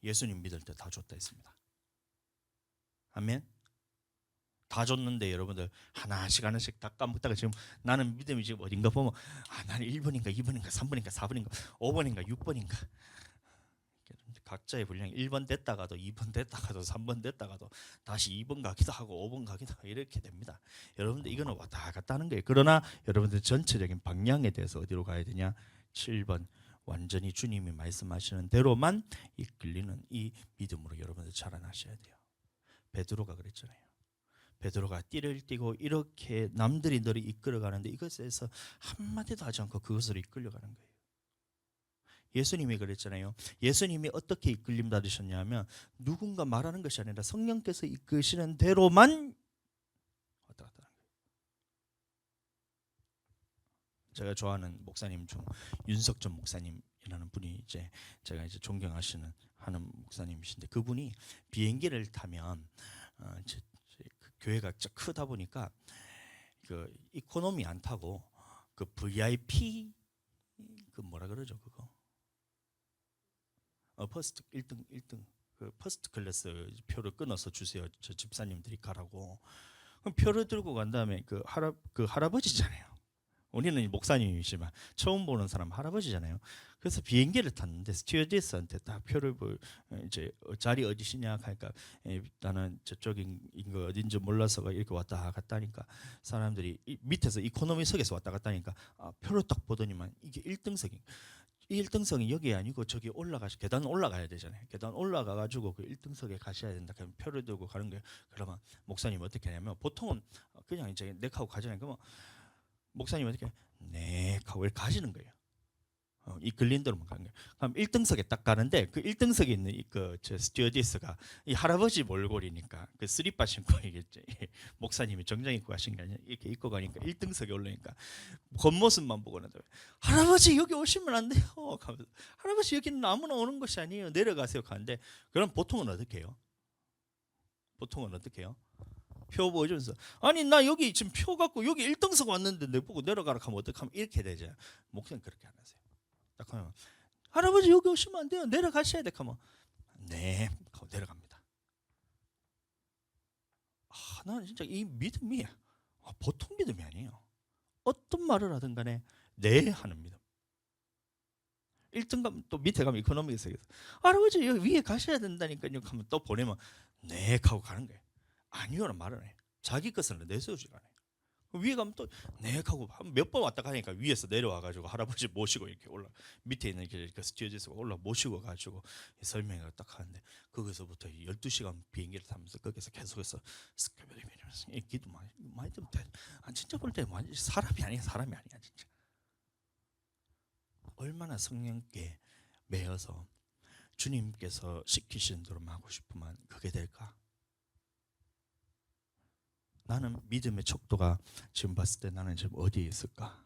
예수님 믿을 때 다 줬다 했습니다. 아멘. 다 줬는데 여러분들 하나씩 다 까먹다가 지금 나는 믿음이 지금 어딘가 보면 나는 1번인가 2번인가 3번인가 4번인가 5번인가 6번인가 각자의 분량 1번 됐다가도 2번 됐다가도 3번 됐다가도 다시 2번 가기도 하고 5번 가기도 하고 이렇게 됩니다. 여러분들 이거는 왔다 갔다 하는 거예요. 그러나 여러분들 전체적인 방향에 대해서 어디로 가야 되냐? 7번 완전히 주님이 말씀하시는 대로만 이끌리는 이 믿음으로 여러분들 자라나셔야 돼요. 베드로가 그랬잖아요. 베드로가 띠를 띠고 이렇게 남들이 너를 이끌어가는데 이것에서 한마디도 하지 않고 그것으로 이끌려가는 거예요. 예수님이 그랬잖아요. 예수님이 어떻게 이끌림 받으셨냐면 누군가 말하는 것이 아니라 성령께서 이끄시는 대로만 왔다 갔다 하는 거예요. 제가 좋아하는 목사님 중 윤석전 목사님이라는 분이 이제 제가 이제 존경하시는 하는 목사님이신데 그분이 비행기를 타면 그 교회가 크다 보니까 그 이코노미 안 타고 그 VIP 그 뭐라 그러죠 그거 퍼스트 1등 그 퍼스트 클래스 표를 끊어서 주세요. 저 집사님들이 가라고. 그럼 표를 들고 간 다음에 그 할아버지잖아요. 우리는 목사님이시지만 처음 보는 사람 할아버지잖아요. 그래서 비행기를 탔는데 스튜어디스한테 딱 표를 이제 자리 어디시냐 하니까 나는 저쪽인 거 어딘지 몰라서가 이렇게 왔다 갔다 하니까 사람들이 밑에서 이코노미석에서 왔다 갔다 하니까 표를 딱 보더니만 이게 1등석이 1등석이 여기 아니고 저기 계단 올라가야 되잖아요. 계단 올라가 가지고 그 1등석에 가셔야 된다. 그럼 표를 들고 가는 거예요. 그러면 목사님 어떻게 하냐면 보통은 그냥 이제 넥하고 가잖아요. 그러면 목사님 어떻게 넥하고 이렇게 가시는 거예요. 이끌린 대로만 가는 거예요. 그럼 1등석에 딱 가는데 그 1등석에 있는 저 스튜어디스가 이 할아버지 몰골이니까 그 쓰리빠 신고 이겠죠. 목사님이 정장 입고 가신 게 아니라 이렇게 입고 가니까 1등석에 올라니까 겉모습만 보고 나서 할아버지 여기 오시면 안 돼요. 할아버지 여기는 아무나 오는 것이 아니에요. 내려가세요. 가는데 그럼 보통은 어떻게 해요? 표 보여주면서 아니 나 여기 지금 표 갖고 여기 1등석 왔는데 내 보고 내려가라 하면 어떡하면 이렇게 되죠. 목사님 그렇게 안 하세요. 딱 하면 할아버지 여기 오시면 안 돼요. 내려가셔야 돼. 하면 네 하고 내려갑니다. 나는 진짜 이 믿음이 보통 믿음이 아니에요. 어떤 말을 하든 간에 네 하는 믿음. 1등 가면 또 밑에 가면 이코노미에서 할아버지 여기 위에 가셔야 된다니까요. 하면 또 보내면 네 하고 가는 거예요. 아니요는 말을 해. 자기 것을 내세우지 않아요. 위에 가면 또 네 하고 몇 번 왔다 가니까 위에서 내려와 가지고 할아버지 모시고 이렇게 올라 밑에 있는 그 스튜어디스가 올라 모시고 가지고 설명을 딱 하는데 거기서부터 12시간 비행기를 타면서 거기서 계속해서 기도 많이 좀 진짜 볼 때 사람이 아니야 진짜. 얼마나 성령께 매여서 주님께서 시키시는 대로만 하고 싶으면 그게 될까? 나는 믿음의 척도가 지금 봤을 때 나는 지금 어디에 있을까?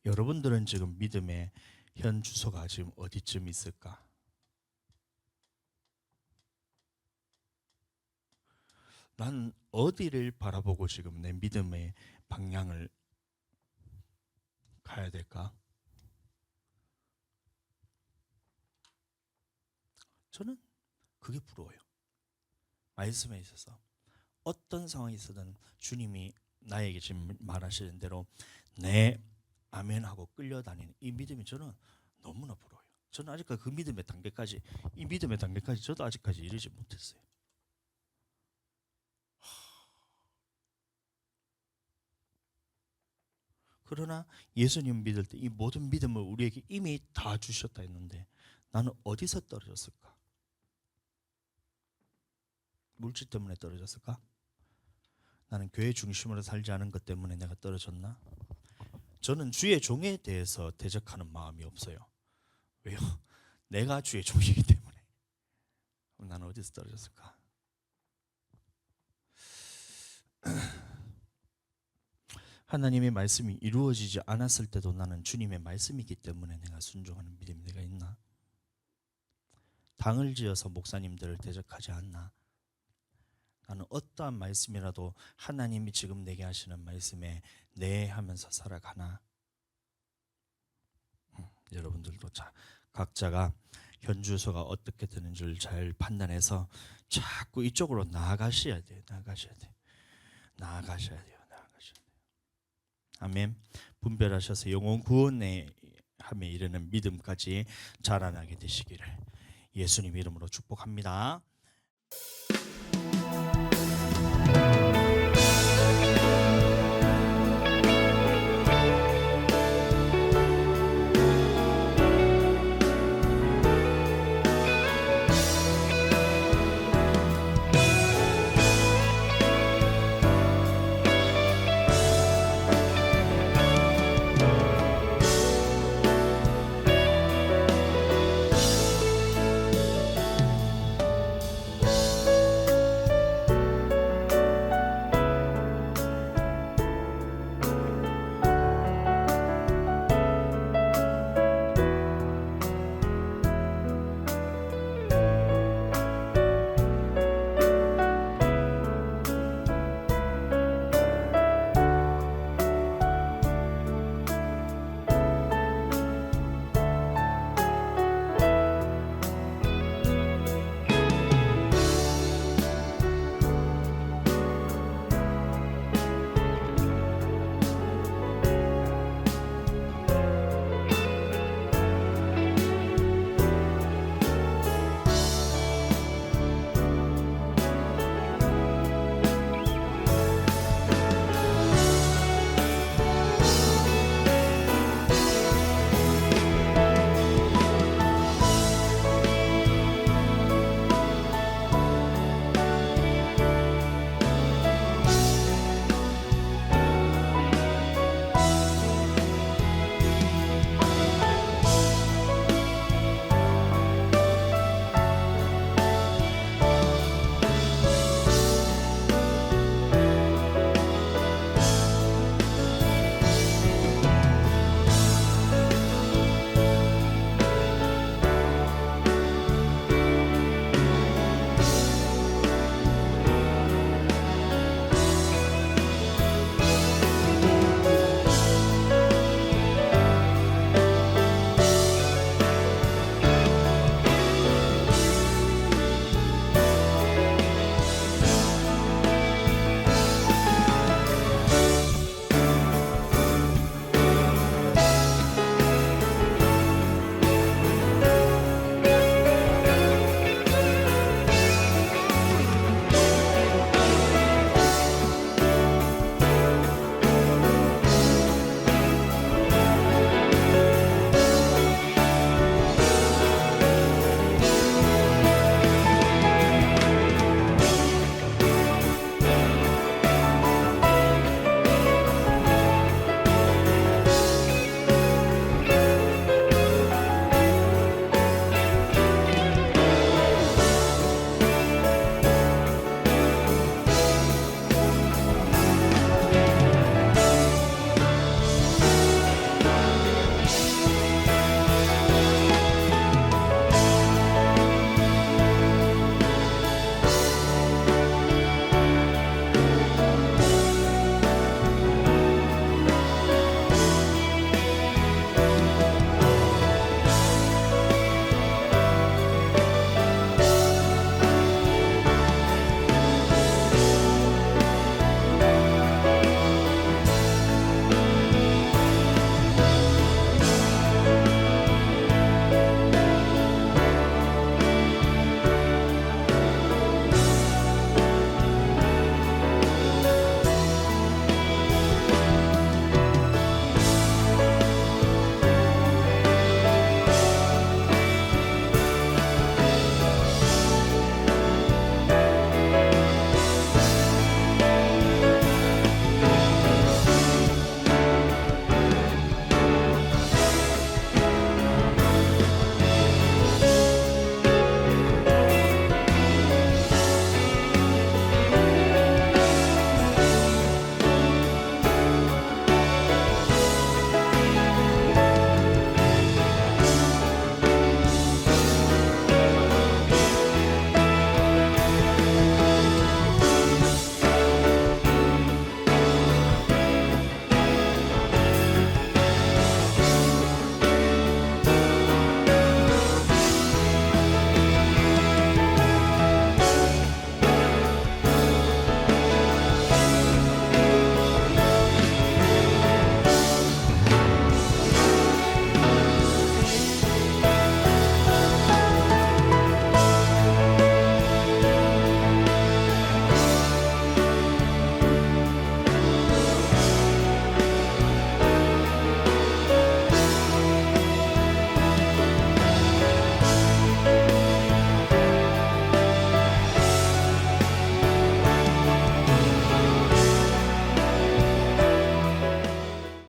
여러분들은 지금 믿음의 현 주소가 지금 어디쯤 있을까? 난 어디를 바라보고 지금 내 믿음의 방향을 가야 될까? 저는 그게 부러워요. 말씀에 있어서 어떤 상황이 있어든 주님이 나에게 지금 말하시는 대로 네 아멘하고 끌려다니는 이 믿음이 저는 너무나 부러워요. 저는 아직까지 그 믿음의 단계까지, 이 믿음의 단계까지 저도 아직까지 이르지 못했어요. 그러나 예수님 믿을 때 이 모든 믿음을 우리에게 이미 다 주셨다 했는데 나는 어디서 떨어졌을까? 물질 때문에 떨어졌을까? 나는 교회 중심으로 살지 않은 것 때문에 내가 떨어졌나? 저는 주의 종에 대해서 대적하는 마음이 없어요. 왜요? 내가 주의 종이기 때문에. 나는 어디서 떨어졌을까? 하나님의 말씀이 이루어지지 않았을 때도 나는 주님의 말씀이기 때문에 내가 순종하는 믿음이 내가 있나? 당을 지어서 목사님들을 대적하지 않나? 나는 어떠한 말씀이라도 하나님이 지금 내게 하시는 말씀에 네 하면서 살아가나? 여러분들도 각자가 현주소가 어떻게 되는 줄 잘 판단해서 자꾸 이쪽으로 나아가셔야 돼요. 나아가셔야 돼요. 나아가셔야 돼요. 나아가셔야 돼요. 아멘. 분별하셔서 영혼 구원에 함에 이르는 믿음까지 자라나게 되시기를 예수님 이름으로 축복합니다.